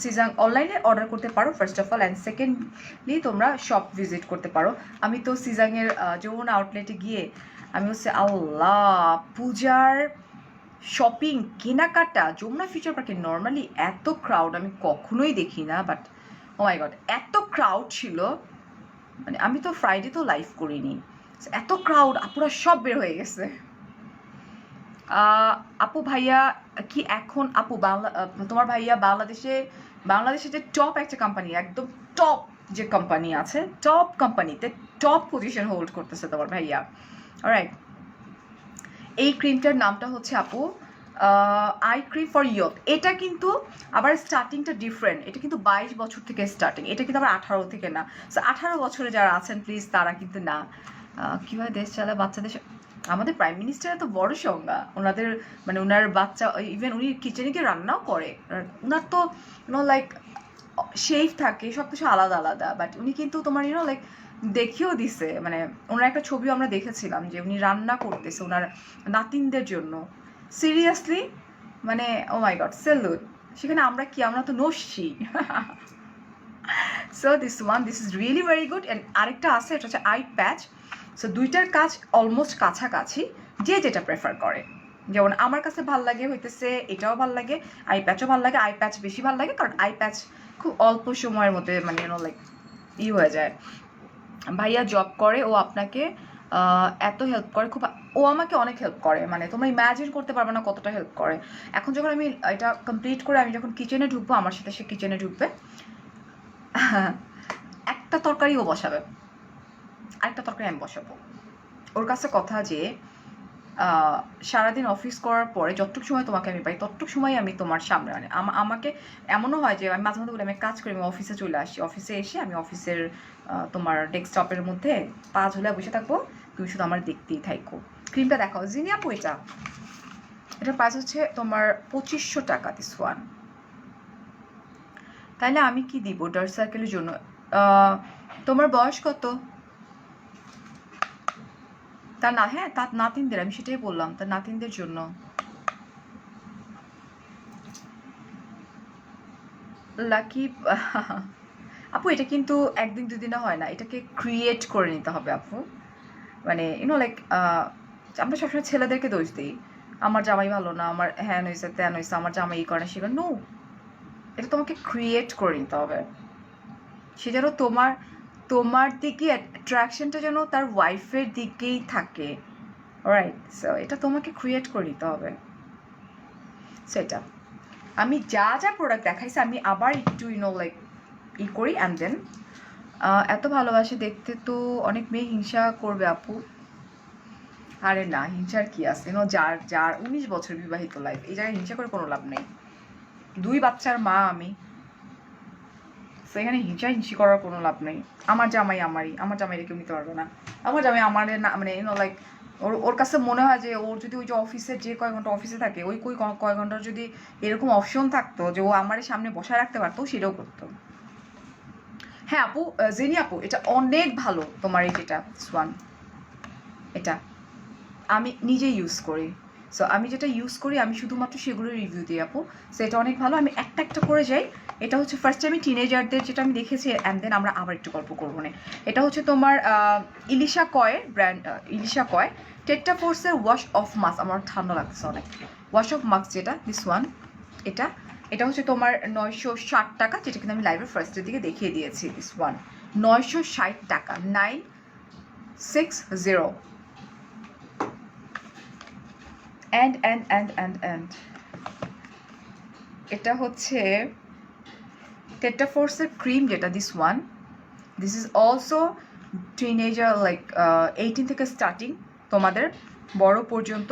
সিজাং অনলাইনে অর্ডার করতে পারো first of all, and secondly তোমরা শপ ভিজিট করতে পারো। আমি তো সিজাংয়ের যমুনা আউটলেটে গিয়ে আমি হচ্ছে আল্লাহ পূজার শপিং কেনাকাটা, যমুনা ফিউচার পার্কে নর্মালি এত ক্রাউড আমি কখনোই দেখি না, বাট ও মাই গড এত ক্রাউড ছিল, মানে আমি তো ফ্রাইডে তো লাইভ করিনি, এত ক্রাউড, আপুরা সব বের হয়ে গেছে। আপু ভাইয়া কি এখন আপু বাংলা তোমার ভাইয়া বাংলাদেশে যে টপ একটা কোম্পানি, একদম টপ যে কোম্পানি আছে, টপ কোম্পানিতে টপ পজিশন হোল্ড করতেছে তোমার ভাইয়া। অলরাইট, এই ক্রিমটার নামটা হচ্ছে আপু আই ক্রিম ফর ইয়থ। এটা কিন্তু আবার স্টার্টিংটা ডিফারেন্ট, এটা কিন্তু 22 বছর থেকে স্টার্টিং, এটা কিন্তু আবার 18 থেকে না। সো 18 বছরে যারা আছেন প্লিজ তারা কিন্তু না। কীভাবে দেশ চালায় বাচ্চাদের, আমাদের প্রাইম মিনিস্টারের তো বড় সংজ্ঞা, ওনাদের মানে ওনার বাচ্চা ইভেন উনি কিচেনে গিয়ে রান্নাও করে, ওনার তো লাইক শেফ থাকে, সব কিছু আলাদা আলাদা, বাট উনি কিন্তু তোমার লাইক দেখিয়েও দিছে, মানে ওনার একটা ছবিও আমরা দেখেছিলাম যে উনি রান্না করতেছে ওনার নাতিনদের জন্য, সিরিয়াসলি মানে ও মাই গড সেলুট। সেখানে আমরা কি, আমরা তো নস্যি। So this is really very good. And আরেকটা আছে, এটা হচ্ছে আই প্যাচ। সো দুইটার কাজ অলমোস্ট কাছাকাছি, যে যেটা প্রেফার করে। যেমন আমার কাছে ভাল লাগে হইতেছে এটাও ভাল লাগে, আই প্যাচও ভাল লাগে, আই প্যাচ বেশি ভাল লাগে কারণ আই প্যাচ খুব অল্প সময়ের মধ্যে মানে লাইক হয়ে যায়। ভাইয়া জব করে, ও আপনাকে এত হেল্প করে, খুব ও আমাকে অনেক হেল্প করে, মানে তোমরা ইম্যাজিন করতে পারবে না কতটা হেল্প করে। এখন যখন আমি এটা কমপ্লিট করে আমি যখন কিচেনে ঢুকবো, আমার সাথে সে কিচেনে ঢুকবে, একটা তরকারি ও বসাবে, আরেকটা তরকারি আমি বসাবো। ওর কাছে কথা যে সারাদিন অফিস করার পরে যতটুকু সময় তোমাকে আমি পাই ততটুকু সময় আমি তোমার সামনে, মানে আমাকে এমনও হয় যে আমি মাঝে মাঝে বলি আমি কাজ করি, আমি অফিসে চলে আসি, অফিসে এসে আমি অফিসের তোমার ডেস্কটপের মধ্যে পা ঝুলে বসে থাকবো, তুমি শুধু আমার দেখতেই থাকো। ক্রিমটা দেখাও জিনি আপু, এটার প্রাইস হচ্ছে তোমার 2500 টাকা দিস ওয়ান। তাহলে আমি কি দিব ডার্ক সার্কেলের জন্য? তোমার বয়স কত? তার না, হ্যাঁ তার নাতিনদের, আমি সেটাই বললাম, তার নাতিনদের জন্য। লাকি আপু এটা কিন্তু একদিন দুদিনে হয় না, এটাকে ক্রিয়েট করে নিতে হবে আপু। মানে লাইক আমরা সবসময় ছেলেদেরকে দোষ দিই, আমার জামাই ভালো না, আমার হ্যান হয়েছে ত্যান হয়েছে, আমার জামাই এই করে না সেটা, নো, এটা তোমাকে ক্রিয়েট করে নিতে হবে। সে যেন তোমার দিকে অ্যাট্রাকশনটা যেন তার ওয়াইফের দিকেই থাকে, রাইট? সো এটা তোমাকে ক্রিয়েট করে নিতে হবে। সেটা আমি যা যা প্রোডাক্ট দেখাইছি আমি আবার একটু লাইক করি, অ্যান্ড দেন এত ভালোবাসে দেখতে তো অনেক মেয়ে হিংসা করবে আপু। আরে না, হিংসার কি আছে? যার 19 বছর বিবাহিত লাইফ, এই জায়গায় হিংসা করে কোনো লাভ নেই। 2 বাচ্চার মা আমি, সেখানে হিংসি করার কোনো লাভ নেই। আমার জামাই আমারই, আমার জামাইরে কেউ নিতে পারবে না। আমার জামাই আমার না, মানে লাইক ওর কাছে মনে হয় যে ওর যদি ওই যে অফিসের যে কয় ঘন্টা অফিসে থাকে ওই কয় ঘন্টার যদি এরকম অপশন থাকতো যে ও আমার সামনে বসায় রাখতে পারতো, সেটাও করতো। হ্যাঁ আপু, জেনি আপু এটা অনেক ভালো, তোমার এই যেটা সোয়ান, এটা আমি নিজে ইউজ করি। সো আমি যেটা ইউজ করি আমি শুধুমাত্র সেগুলো রিভিউ দিই আপু। সো এটা অনেক ভালো, আমি একটা একটা করে যাই। এটা হচ্ছে ফার্স্টে আমি টিনেজারদের যেটা আমি দেখেছি, অ্যান্ড দেন আমরা আবার একটু গল্প করবো না। এটা হচ্ছে তোমার ইলিশা কয়ের ব্র্যান্ড, ইলিশা কয় টেট্টা ফোর্সের ওয়াশ অফ মাস্ক। আমার ঠান্ডা লাগছে অনেক। ওয়াশ অফ মাস্ক যেটা দিস ওয়ান, এটা হচ্ছে তোমার 960 টাকা, যেটা কিন্তু আমি লাইভের ফার্স্টের দিকে দেখিয়ে দিয়েছি। দিস ওয়ান 960 টাকা, 960। and এটা হচ্ছে টেট্রাফোর্সের ক্রিম যেটা, this is also teenager, like 18 থেকে স্টার্টিং তোমাদের বড় পর্যন্ত,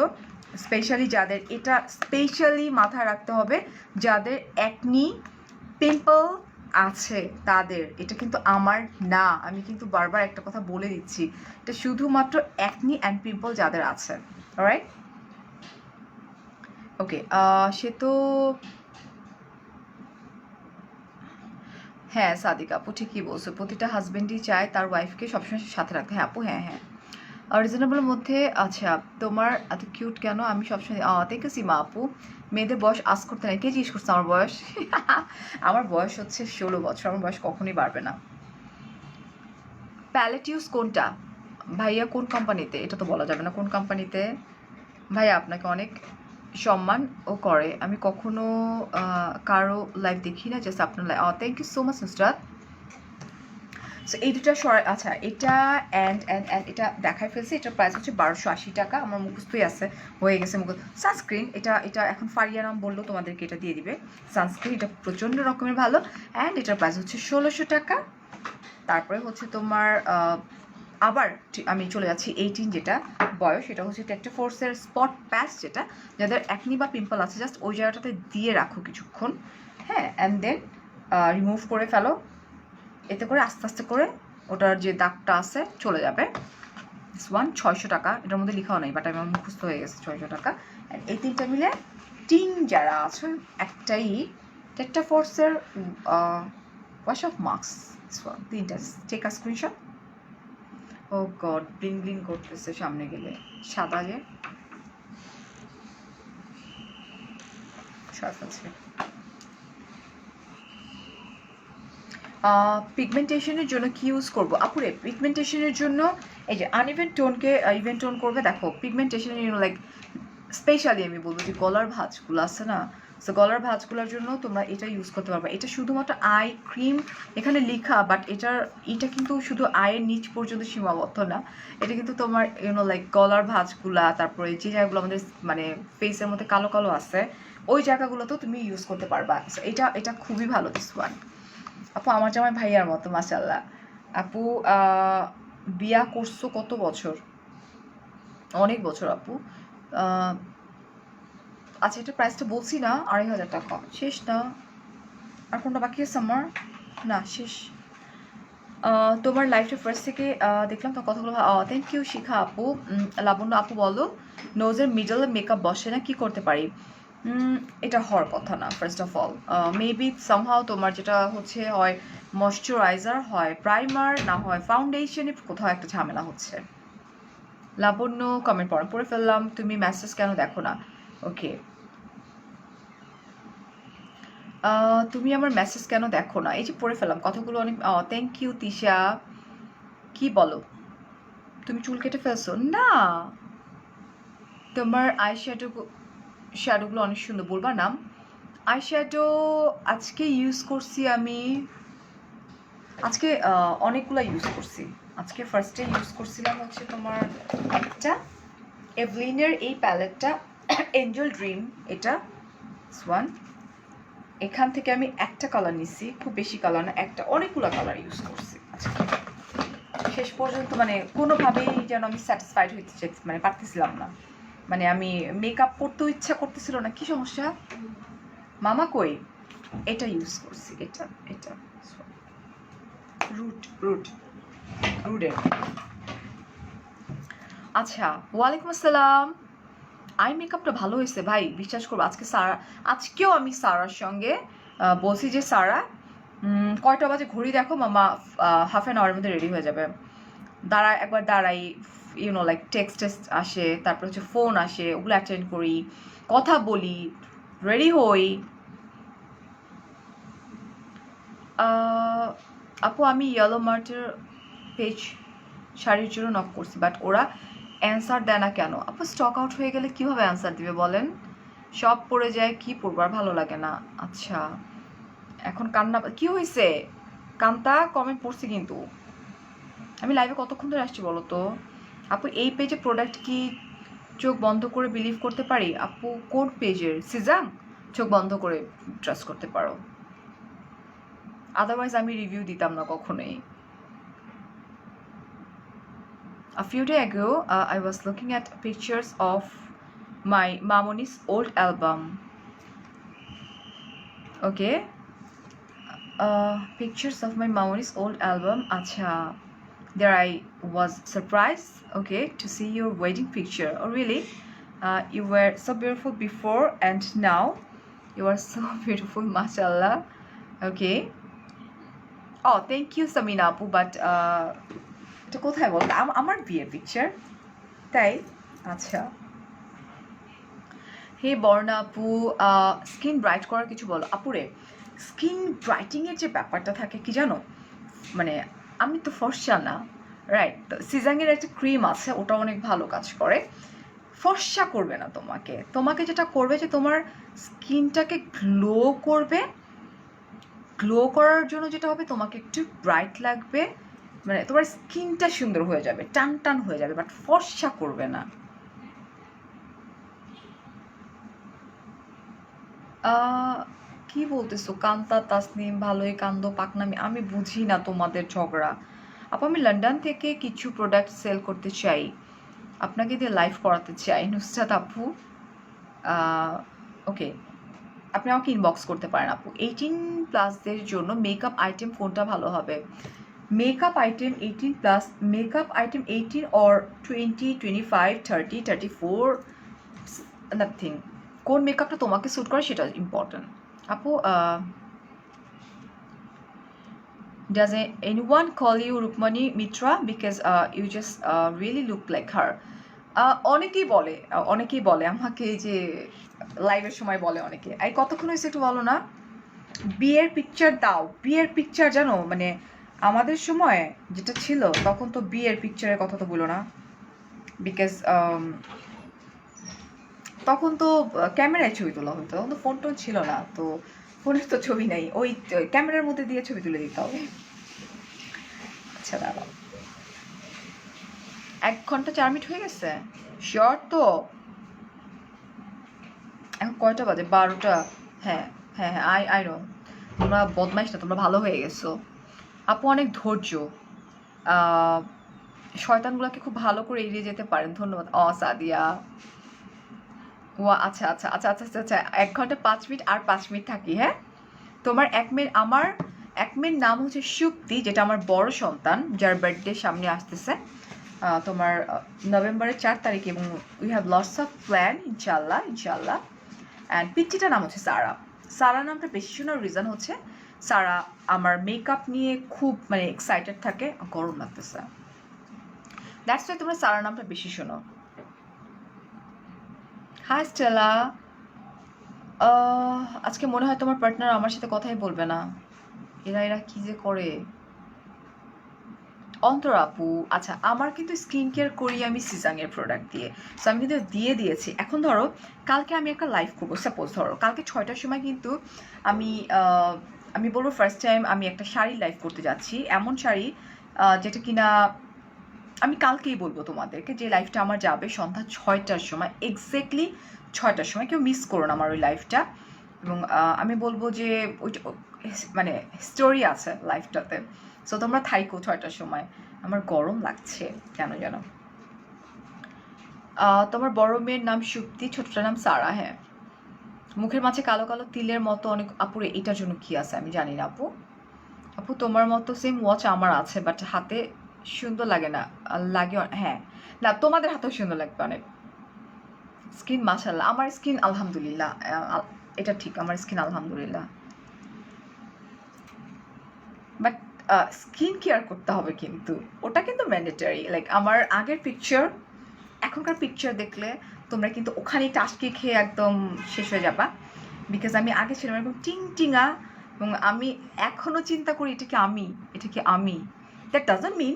স্পেশালি যাদের, এটা স্পেশালি মাথায় রাখতে হবে যাদের অ্যাকনি পিম্পল আছে তাদের, এটা কিন্তু আমার না, আমি কিন্তু বারবার একটা কথা বলে দিচ্ছি, এটা শুধুমাত্র অ্যাকনি অ্যান্ড পিম্পল যাদের আছে, অলরাইট? ওকে, সে তো হ্যাঁ সাদিক আপু ঠিকই বলছো, প্রতিটা হাজবেন্ডই চায় তার ওয়াইফকে সবসময় সাথে রাখতে। হ্যাঁ আপু, হ্যাঁ হ্যাঁ, রিজনেবলের মধ্যে। আচ্ছা, তোমার এত কিউট কেন? আমি সবসময় থ্যাংক ইউ সীমা আপু। মেয়েদের বয়স আজ করতে নাই, কে জিজ্ঞেস করছে আমার বয়স? আমার বয়স হচ্ছে 16 বছর, আমার বয়স কখনোই বাড়বে না। প্যালেট ইউজ কোনটা ভাইয়া, কোন কোম্পানিতে? এটা তো বলা যাবে না কোন কোম্পানিতে। ভাইয়া আপনাকে অনেক সম্মান ও করে, আমি কখনো কারো লাইভ দেখি না, জাস্ট আপনার live. Thank you so much Nusrat. So এই দুটা আচ্ছা, এটা অ্যান্ড এটা দেখাই ফেলছি, এটার প্রাইস হচ্ছে 1280 টাকা, আমার মুখস্থই আছে, হয়ে গেছে মুখস্থ। সানস্ক্রিন, এটা এখন ফারিয়া নাম বললো তোমাদেরকে এটা দিয়ে দিবে। সানস্ক্রিন এটা প্রচণ্ড রকমের ভালো, অ্যান্ড এটার প্রাইস হচ্ছে 1600 টাকা। তারপরে হচ্ছে তোমার আবার আমি চলে যাচ্ছি 18 যেটা বয়স, এটা হচ্ছে টেট্রাফোর্সের স্পট প্যাচ, যেটা যাদের অ্যাকনি বা পিম্পল আছে জাস্ট ওই জায়গাটাতে দিয়ে রাখো কিছুক্ষণ, হ্যাঁ, অ্যান্ড দেন রিমুভ করে ফেলো, এতে করে আস্তে আস্তে করে ওটার যে দাগটা আছে চলে যাবে। দিস ওয়ান 600 টাকা, এটার মধ্যে লেখাও নাই বাট আমার মুখস্থ হয়ে গেছে 600 টাকা। অ্যান্ড এই তিনটা মিলে টিন যারা আছে একটাই টেট্রাফোর্সের ওয়াশ অফ মাস্ক, তিনটা, take a screenshot. Oh god, bling bling করতেছে সামনে গেলে, সাদা যে সরফ আছে। পিগমেন্টেশনের জন্য কি ইউজ করবো আপুরে? পিগমেন্টেশনের জন্য এই যে আনইভেন টোনকে ইভেন টোন করবে। দেখো পিগমেন্টেশনের জন্য লাইক স্পেশালি আমি বলবো যে গলার ভাঁজগুলো আছে না, সো গলার ভাঁজগুলোর জন্য তোমরা এটা ইউজ করতে পারবে। এটা শুধুমাত্র আই ক্রিম এখানে লেখা, বাট এটা কিন্তু শুধু আয়ের নিচ পর্যন্ত সীমাবদ্ধ না, এটা কিন্তু তোমার লাইক গলার ভাঁজগুলা, তারপরে যে জায়গাগুলো আমাদের মানে ফেসের মধ্যে কালো কালো আছে ওই জায়গাগুলোতেও তুমি ইউজ করতে পারবা। সো এটা খুবই ভালো দিস ওয়ান। আপু আমার জামাই ভাইয়ার মতো মাশাআল্লাহ। আপু বিয়া করছো কত বছর? অনেক বছর আপু। আচ্ছা, এটা প্রাইসটা বলছি না, 2500 টাকা। শেষ না? আর কোনটা বাকি আছে আমার? না শেষ। তোমার লাইফটা ফার্স্ট থেকে দেখলাম তো কথাগুলো। থ্যাংক ইউ শিখা আপু। লাবণ্য আপু বলো, নোজের মিডল মেকআপ বসে না, কি করতে পারি? এটা হওয়ার কথা না। First of all maybe somehow তোমার যেটা হচ্ছে হয় ময়শ্চারাইজার, হয় প্রাইমার, না হয় ফাউন্ডেশনে কোথাও একটা ঝামেলা হচ্ছে। লাবণ্য কমেন্ট পড়ে ফেললাম, তুমি মেসেজ কেন দেখো না? ওকে, তুমি আমার মেসেজ কেন দেখো না? এই যে পড়ে ফেললাম কথাগুলো অনেক। Thank you Tisha. কি বলো, তুমি চুল কেটে ফেলছো? না, তোমার আই শ্যাডোগুলো অনেক সুন্দর, বলবা নাম? আই শ্যাডো আজকে ইউজ করছি আমি, আজকে অনেকগুলো ইউজ করছি। আজকে ফার্স্টে ইউজ করছিলাম হচ্ছে তোমার একটা এভলিনের এই প্যালেটটা, এঞ্জেল ড্রিম, এটা ওয়ান। এখান থেকে আমি একটা কালার নিছি, খুব বেশি কালার না, একটা, অনেকগুলো কালার ইউজ করছি আজকে। শেষ পর্যন্ত মানে কোনোভাবেই যেন আমি স্যাটিসফাইড হইতে মানে পারতেছিলাম না, মানে আমি মেকআপ করতেও ইচ্ছা করতেছিল না। কি সমস্যা মামা? কই, এটা ইউজ করছি, এটা রুডের। আচ্ছা, ওয়ালাইকুম আসসালাম। আই মেকআপটা ভালো হয়েছে ভাই, বিশ্বাস করবো। আজকেও আমি সারার সঙ্গে বলছি যে সারা কয়টা বাজে ঘড়ি দেখো মামা, হাফ অ্যান আওয়ারের মধ্যে রেডি হয়ে যাবে। একবার দাঁড়াই, লাইক টেক্সট আসে, তারপর হচ্ছে ফোন আসে, ওগুলো অ্যাটেন্ড করি, কথা বলি, রেডি হই। আপু আমি ইয়েলো মার্টের পেজ শাড়ির জন্য নক করছি, বাট ওরা অ্যান্সার দেয় না কেন? আপু স্টক আউট হয়ে গেলে কীভাবে অ্যান্সার দিবে বলেন? সব পড়ে যায়, কি পড়বার ভালো লাগে না। আচ্ছা, এখন কান্না কি হয়েছে? কান্তা কমেন্ট পড়ছি কিন্তু আমি লাইভে কতক্ষণ ধরে আসছি বলো তো আপু এই পেজে প্রোডাক্ট কি চোখ বন্ধ করে বিলিভ করতে পারি আপু কোন পেজের সিজাং চোখ বন্ধ করে ট্রাস্ট করতে পারো আদারওয়াইজ আমি রিভিউ দিতাম না কখনোই A few days ago, I was looking at pictures of my Mamoni's old album. Okay. Pictures of my Mamoni's old album. Acha. There I was surprised, okay, to see your wedding picture. Oh, really? You were so beautiful before and now you are so beautiful, mashallah. Okay. Oh, thank you, Samina Apu, but এটা কোথায় বলতো আমার বিয়ের পিকচার তাই আচ্ছা হে বর্ণা আপু স্কিন ব্রাইট করার কিছু বলো আপুরে স্কিন ব্রাইটিংয়ের যে ব্যাপারটা থাকে কি জানো মানে আমি তো ফর্সা না রাইট সিজাংয়ের একটা ক্রিম আছে ওটা অনেক ভালো কাজ করে ফর্সা করবে না তোমাকে তোমাকে যেটা করবে যে তোমার স্কিনটাকে গ্লো করবে গ্লো করার জন্য যেটা হবে তোমাকে একটু ব্রাইট লাগবে মানে তোমার স্কিনটা সুন্দর হয়ে যাবে টান টান হয়ে যাবে বাট ফর্সা করবে না কি বলতেছো কান্তা তাসনিম ভালোই কান্দো পাকনামি আমি বুঝি না তোমাদের ঝগড়া আপু আমি লন্ডন থেকে কিছু প্রোডাক্ট সেল করতে চাই আপনাকে দিয়ে লাইভ করাতে চাই নুসরাত আপু ওকে আপনি আমাকে ইনবক্স করতে পারেন আপু 18+দের জন্য মেকআপ আইটেম কোনটা ভালো হবে makeup item 18 plus makeup item 18 or 20 25 30 34 nothing কোন মেকআপটা তোমাকে স্যুট করে সেটা ইম্পর্টেন্ট আপু does anyone call you Rukmani Mitra because you just really look like her অনেকেই বলে আমাকে যে লাইভের সময় বলে অনেকে এই কতক্ষণ হয়েছে একটু বলো না বিয়ের পিকচার দাও বিয়ের পিকচার জানো মানে আমাদের সময় যেটা ছিল তখন তো বিয়ের পিকচারের কথা তো বলো না বিকজ তখন তো ক্যামেরায় ছবি তোলা হতো তখন তো ফোন টোন ছিল না তো ফোনের তো ছবি নেই ওই ক্যামেরার মধ্যে দিয়ে ছবি তুলে দিতে হবে আচ্ছা দাঁড়াও 1 ঘন্টা 4 মিনিট হয়ে গেছে শিওর তো এখন কয়টা বাজে 12টা হ্যাঁ হ্যাঁ হ্যাঁ আই নো তোমরা বদমাইশ না তোমরা ভালো হয়ে গেছো আপু অনেক ধৈর্য শয়তানগুলোকে খুব ভালো করে এড়িয়ে যেতে পারেন ধন্যবাদ সাদিয়া ও আচ্ছা আচ্ছা আচ্ছা আচ্ছা আচ্ছা আচ্ছা 1 ঘন্টা 5 মিনিট আর 5 মিনিট থাকি হ্যাঁ তোমার আমার 1 মেয়ের নাম হচ্ছে সুপ্তি যেটা আমার বড় সন্তান যার বার্থডে সামনে আসতেছে তোমার নভেম্বরের 4 তারিখ এবং we have lots of plan ইনশাল্লাহ অ্যান্ড পিচ্চিটার নাম হচ্ছে সারা নামটা বেশি শোনার রিজন হচ্ছে সারা আমার মেকআপ নিয়ে খুব মানে এক্সাইটেড থাকে গরম লাগতেছে দ্যাটস ওয়াই তোমরা সারা নামটা বেশি শোনো হাই স্টেলা আজকে মনে হয় তোমার পার্টনার আমার সাথে কথাই বলবে না এরা কি যে করে অন্তর আপু আচ্ছা আমার কিন্তু স্কিন কেয়ার করি আমি সিজাংয়ের প্রোডাক্ট দিয়ে সো আমি কিন্তু দিয়েছি এখন ধরো কালকে আমি একটা লাইভ করবো সাপোজ ধরো কালকে 6টার সময় কিন্তু আমি বলবো ফার্স্ট টাইম আমি একটা শাড়ি লাইভ করতে যাচ্ছি এমন শাড়ি যেটা কিনা আমি কালকেই বলবো তোমাদেরকে যে লাইভটা আমার যাবে সন্ধ্যা 6টার সময় এক্স্যাক্টলি 6টার সময় কেউ মিস করো না আমার ওই লাইভটা এবং আমি বলবো যে ওইটা মানে স্টোরি আছে লাইভটাতে সো তোমরা থাইকো 6টার সময় আমার গরম লাগছে কেন যেন তোমার বড় মেয়ের নাম সুপ্তি ছোটটার নাম সারা হ্যাঁ মুখের মাঝে কালো কালো তিলের মতো অনেক আপুরে এটার জন্য কি আছে আমি জানি না আপু তোমার মতো সেম ওয়াচ আমার আছে বাট হাতে সুন্দর লাগে না লাগে হ্যাঁ না তোমাদের হাতেও সুন্দর লাগবে অনেক স্কিন মাশাআল্লাহ আমার স্কিন আলহামদুলিল্লাহ এটা ঠিক আমার স্কিন আলহামদুলিল্লাহ বাট স্কিন কেয়ার করতে হবে কিন্তু ওটা কিন্তু ম্যান্ডেটরি লাইক আমার আগের পিকচার এখনকার পিকচার দেখলে তোমরা কিন্তু ওখানেই টাসকি খেয়ে একদম শেষ হয়ে যাবা বিকজ আমি আগে ছিলাম এরকম টিংটিঙা এবং আমি এখনও চিন্তা করি এটা কি আমি দ্যাট ডাজন্ট মিন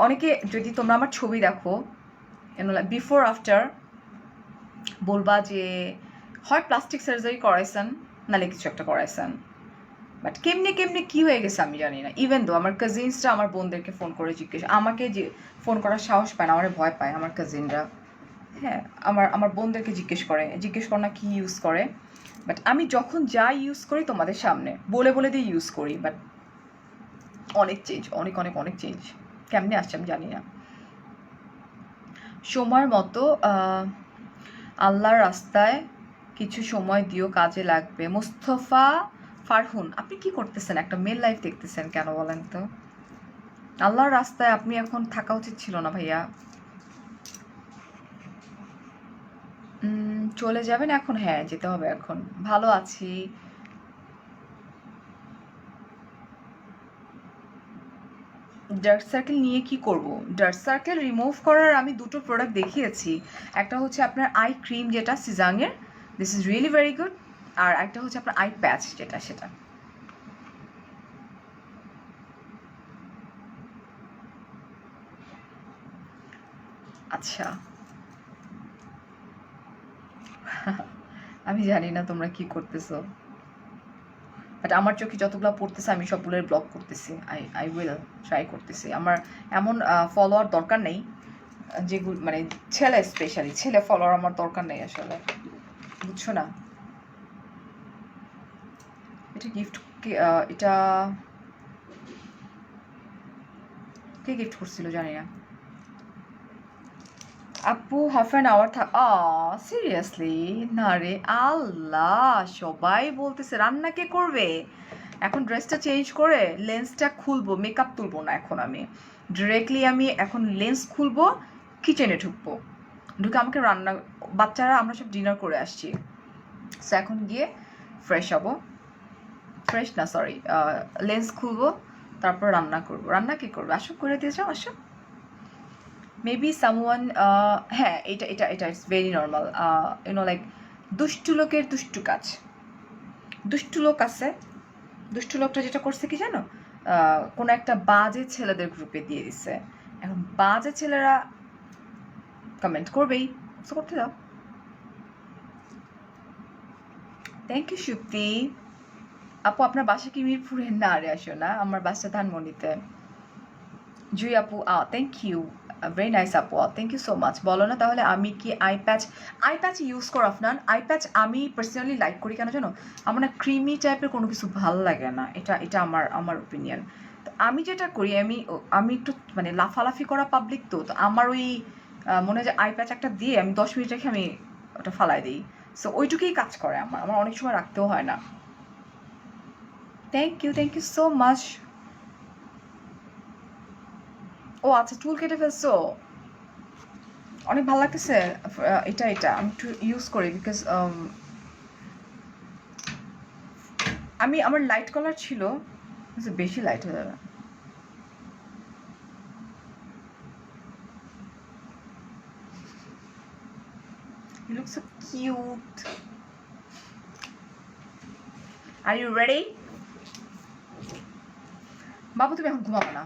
অনেকে যদি তোমরা আমার ছবি দেখো বিফোর আফটার বলবা যে হয় প্লাস্টিক সার্জারি করাইছেন নাহলে কিছু একটা করাইছেন বাট কেমনে কেমনে কী হয়ে গেছে আমি জানি না। ইভেন দো আমার কাজিনসরা আমার বোনদেরকে ফোন করে জিজ্ঞেস, আমাকে যে ফোন করার সাহস পায় না, আমার ভয় পায় আমার কাজিনরা। হ্যাঁ, আমার বোনদেরকে জিজ্ঞেস করে না কী ইউজ করে। বাট আমি যখন যা ইউজ করি তোমাদের সামনে বলে বলে দিয়ে ইউজ করি, বাট অনেক চেঞ্জ, অনেক অনেক অনেক চেঞ্জ। কেমনে আসছে আমি জানি না। সময়ের মতো আল্লাহর রাস্তায় কিছু সময় দিও, কাজে লাগবে। মুস্তফা ফারহুন, আপনি কি করতেছেন? একটা মেল লাইফ দেখতেছেন কেন বলেন তো? আল্লাহর রাস্তায় আপনি এখন থাকা উচিত ছিল না ভাইয়া। চলে যাবেন এখন? হ্যাঁ, যেতে হবে এখন। ভালো আছি। ডার্ক সার্কেল নিয়ে কি করব? ডার্ক সার্কেল রিমুভ করার আমি দুটো প্রোডাক্ট দেখিয়েছি। একটা হচ্ছে আপনার আই ক্রিম, যেটা সিজাংয়ের, this is really very good. আর একটা হচ্ছে আপনার আই প্যাচ, যেটা সেটা। আচ্ছা, আমি জানি না তোমরা কি করতেছো, বাট আমার চোখে যতগুলো পড়তেছে আমি সবগুলোর ব্লক করতেছি। আই উইল ট্রাই করতেছি। আমার এমন ফলোয়ার দরকার নেই, যেগুলো মানে ছেলে, স্পেশালি ছেলে ফলোয়ার আমার দরকার নেই আসলে, বুঝছো না? এটা গিফট, এটা কে গিফট করছিল জানি না। আপু হাফ অ্যান আওয়ার সিরিয়াসলি? না রে আল্লাহ, সবাই বলতেছে রান্না কে করবে। এখন ড্রেসটা চেঞ্জ করে লেন্সটা খুলবো, মেকআপ তুলবো না এখন আমি। ডিরেক্টলি আমি এখন লেন্স খুলবো, কিচেনে ঢুকবো, ঢুকে আমাকে রান্না, বাচ্চারা আমরা সব ডিনার করে আসছি, সো এখন গিয়ে ফ্রেশ হবো, ফ্রেশ না সরি, লেন্স খুলবো, তারপর রান্না করবো। রান্না কে করবে? আসো, করে দিয়ে যাও, আসো। মেবি সামওয়ান, হ্যাঁ, এটা এটা এটা it's very normal, you know like দুষ্টু লোকের দুষ্টু কাজ। দুষ্টু লোক আছে, দুষ্টু লোকটা যেটা করছে কি জানো, কোনো একটা বাজে ছেলেদের গ্রুপে দিয়ে দিছে। এখন বাজে ছেলেরা কমেন্ট করবেই, সো করতে দাও। Thank you Supti. আপু আপনার বাসা কি মিরপুরে? না রে, আসো না, আমার বাসা ধানমন্ডিতে। জুই আপু, থ্যাংক ইউ, ভেরি নাইস আপু, থ্যাংক ইউ সো মাচ। বলো না তাহলে আমি কি আই প্যাচ ইউজ করো আফনান? আই প্যাচ আমি পার্সোনালি লাইক করি কেন জানো? আমার না ক্রিমি টাইপের কোনো কিছু ভালো লাগে না, এটা আমার ওপিনিয়ন। তো আমি যেটা করি, আমি একটু মানে লাফালাফি করা পাবলিক, তো আমার ওই মনে হয় যে আই প্যাচ একটা দিয়ে আমি 10 মিনিট রেখে আমি ওটা ফালাই দিই। সো ওইটুকুই কাজ করে আমার অনেক সময় রাখতেও হয় না। Thank you so much. ও আচ্ছা, চুল কেটে ফেলছো, অনেক ভালো লাগতেছে। এটা আমি একটু ইউজ করি, বিকজ আমার লাইট কালার ছিল, বেশি লাইট হয়ে যাবে। You look so cute. Are you ready? বাবু তুমি এখন ঘুমাবো না?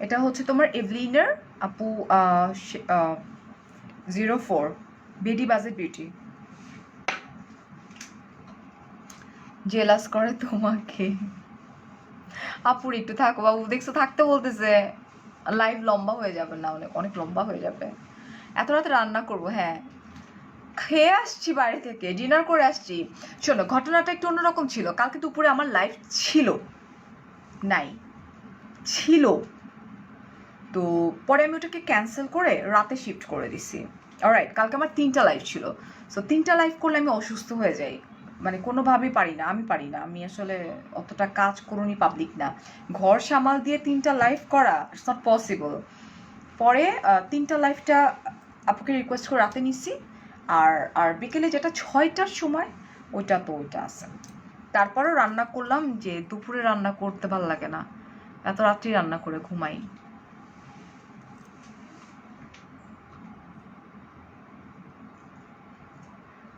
এটা হচ্ছে তোমার এভলিনার আপু, 04 বেডি বাজে বিউটি। জেলাস করে তোমাকে। আপুর একটু থাকো বাবু, দেখছো থাকতে বলতেছে। লাইভ লম্বা হয়ে যাবে না, অনেক অনেক লম্বা হয়ে যাবে। এত রাতে রান্না করবো, হ্যাঁ খেয়ে আসছি বাইরে থেকে, ডিনার করে আসছি। শোনো, ঘটনাটা একটু অন্যরকম ছিল। কালকে দুপুরে আমার লাইভ ছিল, নাই ছিল, তো পরে আমি ওটাকে ক্যান্সেল করে রাতে শিফট করে দিছি। অলরাইট, কালকে আমার 3টা লাইভ ছিল। সো 3টা লাইভ করলে আমি অসুস্থ হয়ে যাই, মানে কোনোভাবেই পারি না, আমি আসলে অতটা কাজ করুনি, পাবলিক না, ঘর সামাল দিয়ে 3টা লাইভ করা ইটস নট পসিবল। পরে 3টা লাইভটা আপুকে রিকোয়েস্ট করে রাতে নিছি, আর বিকেলে যেটা 6টার সময় ওইটা আছে। তারপরেও রান্না করলাম, যে দুপুরে রান্না করতে ভালো লাগে না, এত রাত্রি রান্না করে ঘুমাই।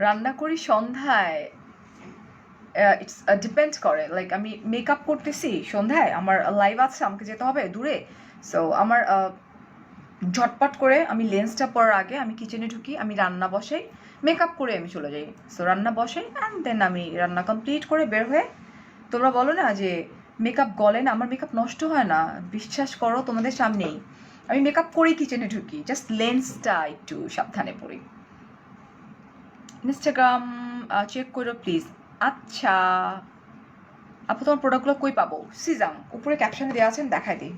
রান্না করি সন্ধ্যায়, ইটস ডিপেন্ড করে, লাইক আমি মেকআপ করতেছি সন্ধ্যায়, আমার লাইভ আছে, আমাকে যেতে হবে দূরে, সো আমার ঝটপট করে আমি লেন্সটা পরার আগে আমি কিচেনে ঢুকি, আমি রান্না বসাই, মেকআপ করে আমি চলে যাই। সো রান্না বসে অ্যান্ড দেন আমি রান্না কমপ্লিট করে বের হয়ে, তোমরা বলো না যে মেকআপ গলে না, আমার মেকআপ নষ্ট হয় না, বিশ্বাস করো তোমাদের সামনেই আমি মেকআপ করেই কিচেনে ঢুকি, জাস্ট লেন্সটা একটু সাবধানে পড়ি। ইনস্টাগ্রাম চেক করো প্লিজ। আচ্ছা আপু তোমার প্রোডাক্টগুলো কই পাবো? সিজাং, উপরে ক্যাপশনে দেওয়া আছেন, দেখাই দিই।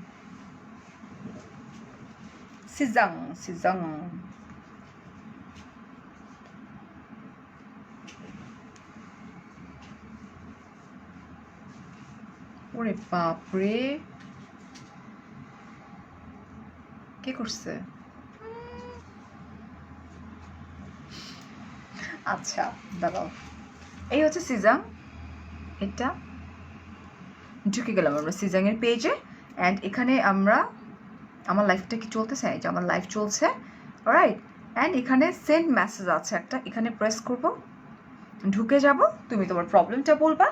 সিজাং সিজাং ওরে বাপরে, কে করছে? আচ্ছা দাঁড়াও, এই হচ্ছে সিজাং, এটা ঢুকে গেলাম আমরা সিজাংয়ের পেজে। অ্যান্ড এখানে আমরা আমার লাইফটা কি চলতেছে, এই যে আমার লাইফ চলছে, রাইট। অ্যান্ড এখানে সেন্ড মেসেজ আছে একটা, এখানে প্রেস করব, ঢুকে যাব, তুমি তোমার প্রবলেমটা বলবা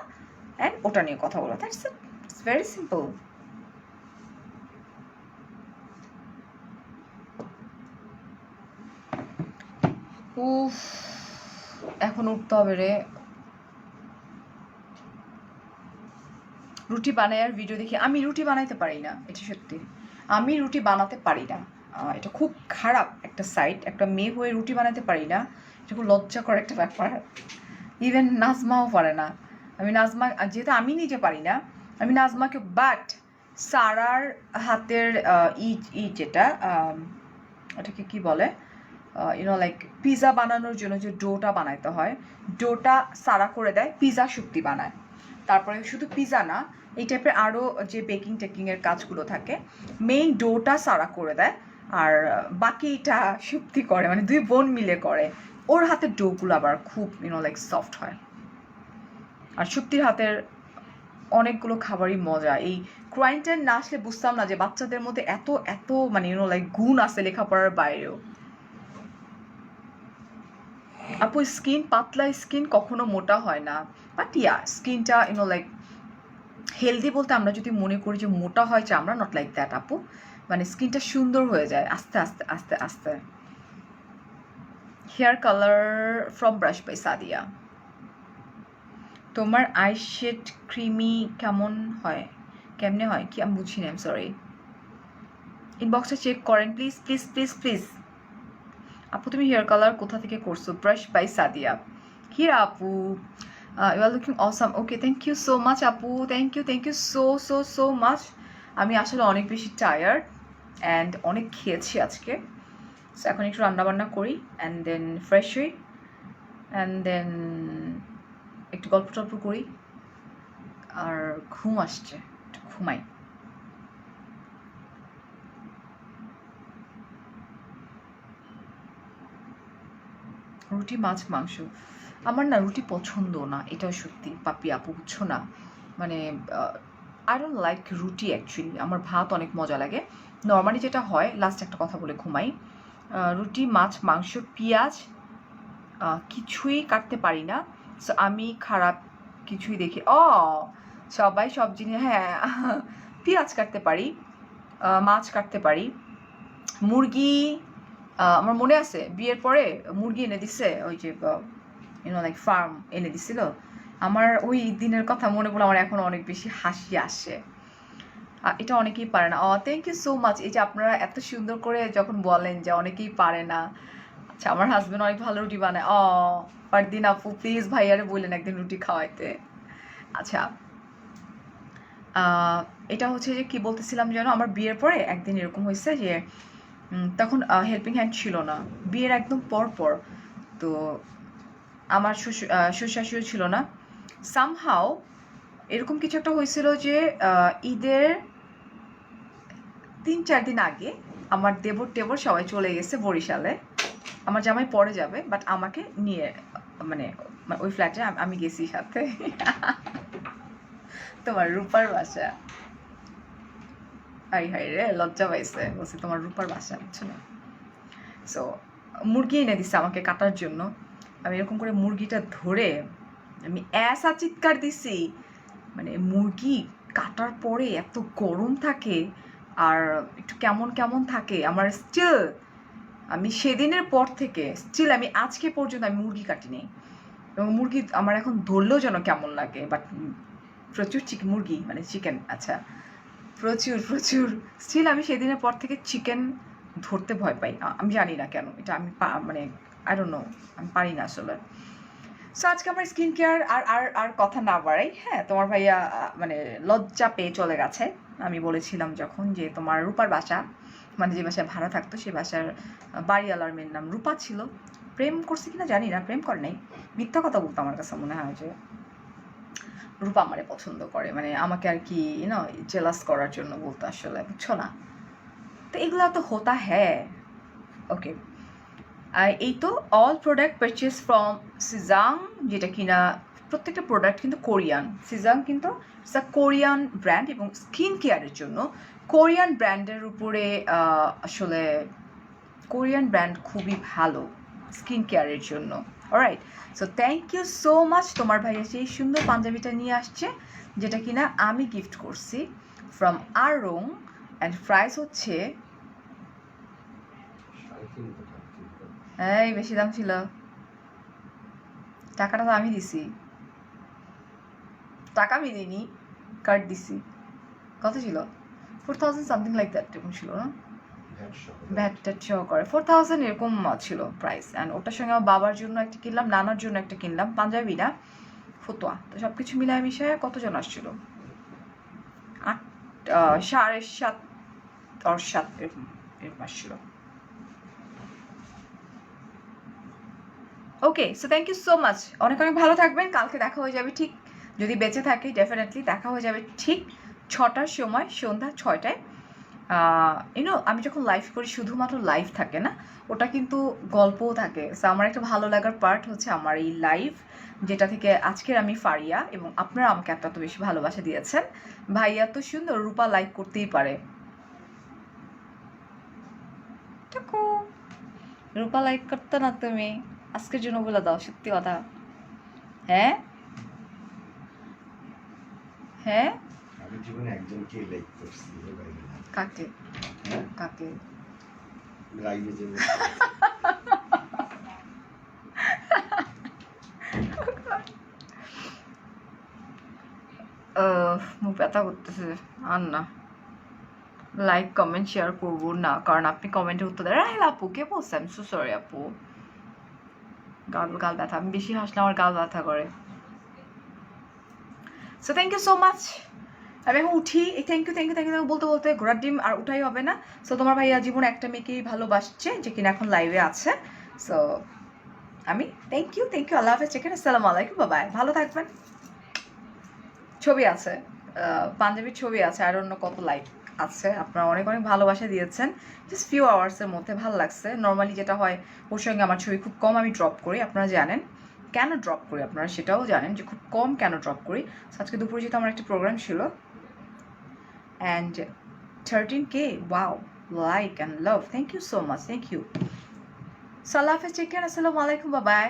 অ্যান্ড ওটা নিয়ে কথা বলো। That's it, it's very simple. উফ, এখন উঠতে হবে রে। রুটি বানাই আর ভিডিও দেখি। আমি রুটি বানাইতে পারি না, এটা সত্যি, আমি রুটি বানাতে পারি না। এটা খুব খারাপ একটা সাইট, একটা মেয়ে হয়ে রুটি বানাতে পারি না, এটা খুব লজ্জাকর একটা ব্যাপার। ইভেন নাজমাও পারে না। আমি নাজমা, যেহেতু আমি নিজে পারি না, আমি নাজমাকে, বাট সারার হাতের যেটা ওটাকে কি বলে, ইউনো লাইক পিৎজা বানানোর জন্য যে ডোটা বানাইতে হয়, ডোটা সারা করে দেয়, পিৎজা শক্তি বানায়। তারপরে শুধু পিৎজা না, এই টাইপের আরও যে বেকিং টেকিংয়ের কাজগুলো থাকে, মেইন ডোটা সারা করে দেয়, আর বাকিটা শক্তি করে, মানে দুই বোন মিলে করে। ওর হাতের ডোগুলো আবার খুব লাইক সফট হয়। আর শক্তির হাতের অনেকগুলো খাবারই মজা। এই কোয়ারেন্টাইন না আসলে বুঝতাম না যে বাচ্চাদের মধ্যে এত এত মানে লাইক গুণ আছে লেখাপড়ার বাইরেও। আপু স্কিন পাতলা, স্কিন কখনো মোটা হয় না, বাট ইয়া স্কিনটা লাইক হেলদি বলতে আমরা যদি মনে করি যে মোটা হয় চামড়া, নট লাইক দ্যাট আপু, মানে স্কিনটা সুন্দর হয়ে যায় আস্তে আস্তে আস্তে আস্তে। Hair colour from brush by Sadia. তোমার আই শেড ক্রিমি কেমন হয়, কেমনে হয় কি আমি বুঝি না, আই এম সরি। ইনবক্সটা চেক করেন প্লিজ প্লিজ প্লিজ প্লিজ। আপু তুমি হেয়ার কালার কোথা থেকে করছো? Brush by Sadia. হিরা আপু, you are looking awesome. Okay, thank you so much আপু, thank you so so so much. আমি আসলে অনেক বেশি টায়ার্ড অ্যান্ড অনেক খেয়েছি আজকে, সো এখন একটু রান্নাবান্না করি অ্যান্ড দেন ফ্রেশ হই অ্যান্ড দেন একটু গল্প টল্প করি, আর ঘুম আসছে, একটু ঘুমাই। রুটি মাছ মাংস, আমার না রুটি পছন্দ না, এটাও সত্যি পাপি আপু, বুঝছো না, মানে আই ডোন্ট লাইক রুটি অ্যাকচুয়ালি। আমার ভাত অনেক মজা লাগে। নর্মালি যেটা হয়, লাস্ট একটা কথা বলে ঘুমাই, রুটি মাছ মাংস পেঁয়াজ কিছুই কাটতে পারি না। সো আমি খারাপ কিছুই দেখি, সবাই সব জিনিস, হ্যাঁ পেঁয়াজ কাটতে পারি, মাছ কাটতে পারি, মুরগি, আমার মনে আছে বিয়ের পরে মুরগি এনে দিছে, ওই যে লাইক ফার্ম এনে দিছিল, আমার ওই দিনের কথা মনে পড়লে আমার এখন অনেক বেশি হাসি আসে। এটা অনেকেই পারে না। Thank you so much. এই যে আপনারা এত সুন্দর করে যখন বলেন যে অনেকেই পারে না। আচ্ছা, আমার হাজবেন্ড অনেক ভালো রুটি বানায়। পারদিন আপু প্লিজ ভাইয়ারে বললেন একদিন রুটি খাওয়াইতে। আচ্ছা, এটা হচ্ছে যে কি বলতেছিলাম যেন, আমার বিয়ের পরে একদিন এরকম হয়েছে যে তখন হেল্পিং হ্যান্ড ছিল না, বিয়ের একদম পর তো আমার শ্বশুর শাশুড়ি ছিল না, সামহাও এরকম কিছু একটা হয়েছিল যে ঈদের 3-4 দিন আগে আমার দেবর টেবর সবাই চলে গেছে বরিশালে, আমার জামাই পরে যাবে, বাট আমাকে নিয়ে মানে ওই ফ্ল্যাটে আমি গেছি সাথে। তোমার রূপার বাসা, হাই হাই রে, লজ্জা পাইছে, বলছে তোমার রূপার বাসা, বুঝছো না। সো মুরগি এনে দিচ্ছে আমাকে কাটার জন্য, আমি এরকম করে মুরগিটা ধরে আমি এসা চিৎকার দিছি, মানে মুরগি কাটার পরে এত গরম থাকে আর একটু কেমন কেমন থাকে, আমার স্টিল আমি সেদিনের পর থেকে স্টিল আমি আজকে পর্যন্ত আমি মুরগি কাটিনি, এবং মুরগি আমার এখন ধরলেও যেন কেমন লাগে, বাট প্রচুর মুরগি মানে চিকেন, আচ্ছা প্রচুর প্রচুর স্টিল আমি সেদিনের পর থেকে চিকেন ধরতে ভয় পাই। আমি জানি না কেন, এটা আমি মানে আই ডোন্ট নো, আমি পারি না আসলে। সো আজকে আমার স্কিন কেয়ার আর আর আর কথা না বাড়াই, হ্যাঁ তোমার ভাইয়া মানে লজ্জা পেয়ে চলে গেছে। আমি বলেছিলাম যখন যে তোমার রূপার বাসা, মানে যে বাসায় ভাড়া থাকতো সে বাসার বাড়িওয়ালার মেয়ের নাম রূপা ছিল। প্রেম করছে কিনা জানি না, প্রেম করে নাই, মিথ্যা কথা বলতো আমার কাছে মনে হয় যে রূপা আমারে পছন্দ করে, মানে আমাকে আর কি ইউনো জেলাস করার জন্য বলতো আসলে, বুঝছো না? তো এগুলো তো হতা হ্যাঁ। ওকে, এই তো অল প্রোডাক্ট পারচেস ফ্রম সিজাং, যেটা কিনা প্রত্যেকটা প্রোডাক্ট কিন্তু কোরিয়ান। সিজাং কিন্তু ইটস আ কোরিয়ান ব্র্যান্ড, এবং স্কিন কেয়ারের জন্য কোরিয়ান ব্র্যান্ডের উপরে আসলে কোরিয়ান ব্র্যান্ড খুবই ভালো স্কিন কেয়ারের জন্য। Alright, so thank you so much. তোমার ভাইয়া সেই সুন্দর পাঞ্জাবিটা নিয়ে আসছে, যেটা কিনা আমি গিফট করছি ফ্রম আরং, অ্যান্ড প্রাইস হচ্ছে এই বেশি দাম ছিল, টাকাটা তো আমি দিছি, টাকা আমি দিইনি, কার্ড দিছি। কত ছিল? 4000 সামথিং লাইক দ্যাট এরকম ছিল না, ভ্যাটটা শো করে 4000 এরকম ছিল প্রাইস। অ্যান্ড ওটার সঙ্গে আমার বাবার জন্য একটা কিনলাম, নানার জন্য একটা কিনলাম, পাঞ্জাবি না ফতুয়া। তো সব কিছু মিলায় মিশায় কতজন আসছিল? 7.5 or 7 এরকম এরকম আসছিল। Okay, so thank you so much, অনেক অনেক ভালো থাকবেন। কালকে দেখা হয়ে যাবে ঠিক, যদি বেঁচে থাকি ডেফিনেটলি দেখা হয়ে যাবে ঠিক 6টার সময়, সন্ধ্যা 6টায়। ইউনো আমি যখন লাইভ করি শুধুমাত্র লাইভ থাকে না, ওটা কিন্তু গল্পও থাকে। সো আমার একটা ভালো লাগার পার্ট হচ্ছে আমার এই লাইভ, যেটা থেকে আজকের আমি ফারিয়া, এবং আপনারা আমাকে এত বেশি ভালোবাসা দিয়েছেন। ভাইয়া তো সুন্দর, রূপা লাইক করতেই পারে, রূপা লাইক করতে না তুমি আজকের জন্য বলে দাও সত্যি কথা। হ্যাঁ হ্যাঁ, আমি জীবনে একজনকে লাইক করছি, কাকে? হ্যাঁ কাকে? লাইভে যে মুখ ব্যথা করতেছে, আর না লাইক কমেন্ট শেয়ার করবো না, কারণ আপনি কমেন্টে উত্তর দেন। হ্যাঁ আপু, কে বলছে? আমি সো সরি আপু, গাল ব্যথা, আমি বেশি হাসলে আমার গাল ব্যথা করে। So thank you so much. আমি এখন উঠি, এই থ্যাংক ইউ বলতে বলতে ঘোড়ার ডিম আর উঠাই হবে না। সো তোমার ভাইয়া জীবনে একটা মেয়েকেই ভালোবাসছে, যে কিনা এখন লাইভে আছে। সো আমি থ্যাংক ইউ, আল্লাহ হাফেজ, চেকেন, আসসালামু আলাইকুম, বাবাই, ভালো থাকবেন। ছবি আছে, পাঞ্জাবির ছবি আছে, আর অন্য কত লাইক আছে, আপনারা অনেক অনেক ভালোবাসা দিয়েছেন জাস্ট ফিউ আওয়ার্সের মধ্যে, ভালো লাগছে। নর্মালি যেটা হয় ওর সঙ্গে আমার ছবি খুব কম আমি ড্রপ করি, আপনারা জানেন কেন ড্রপ করি, আপনারা সেটাও জানেন যে খুব কম কেন ড্রপ করি। আজকে দুপুরে যেহেতু আমার একটা প্রোগ্রাম ছিল, and 13K, wow, like and love, thank you so much, thank you. সাল্লাহ হাফেজ, টেক কেয়ার, আসসালামু আলাইকুম, বাবাই।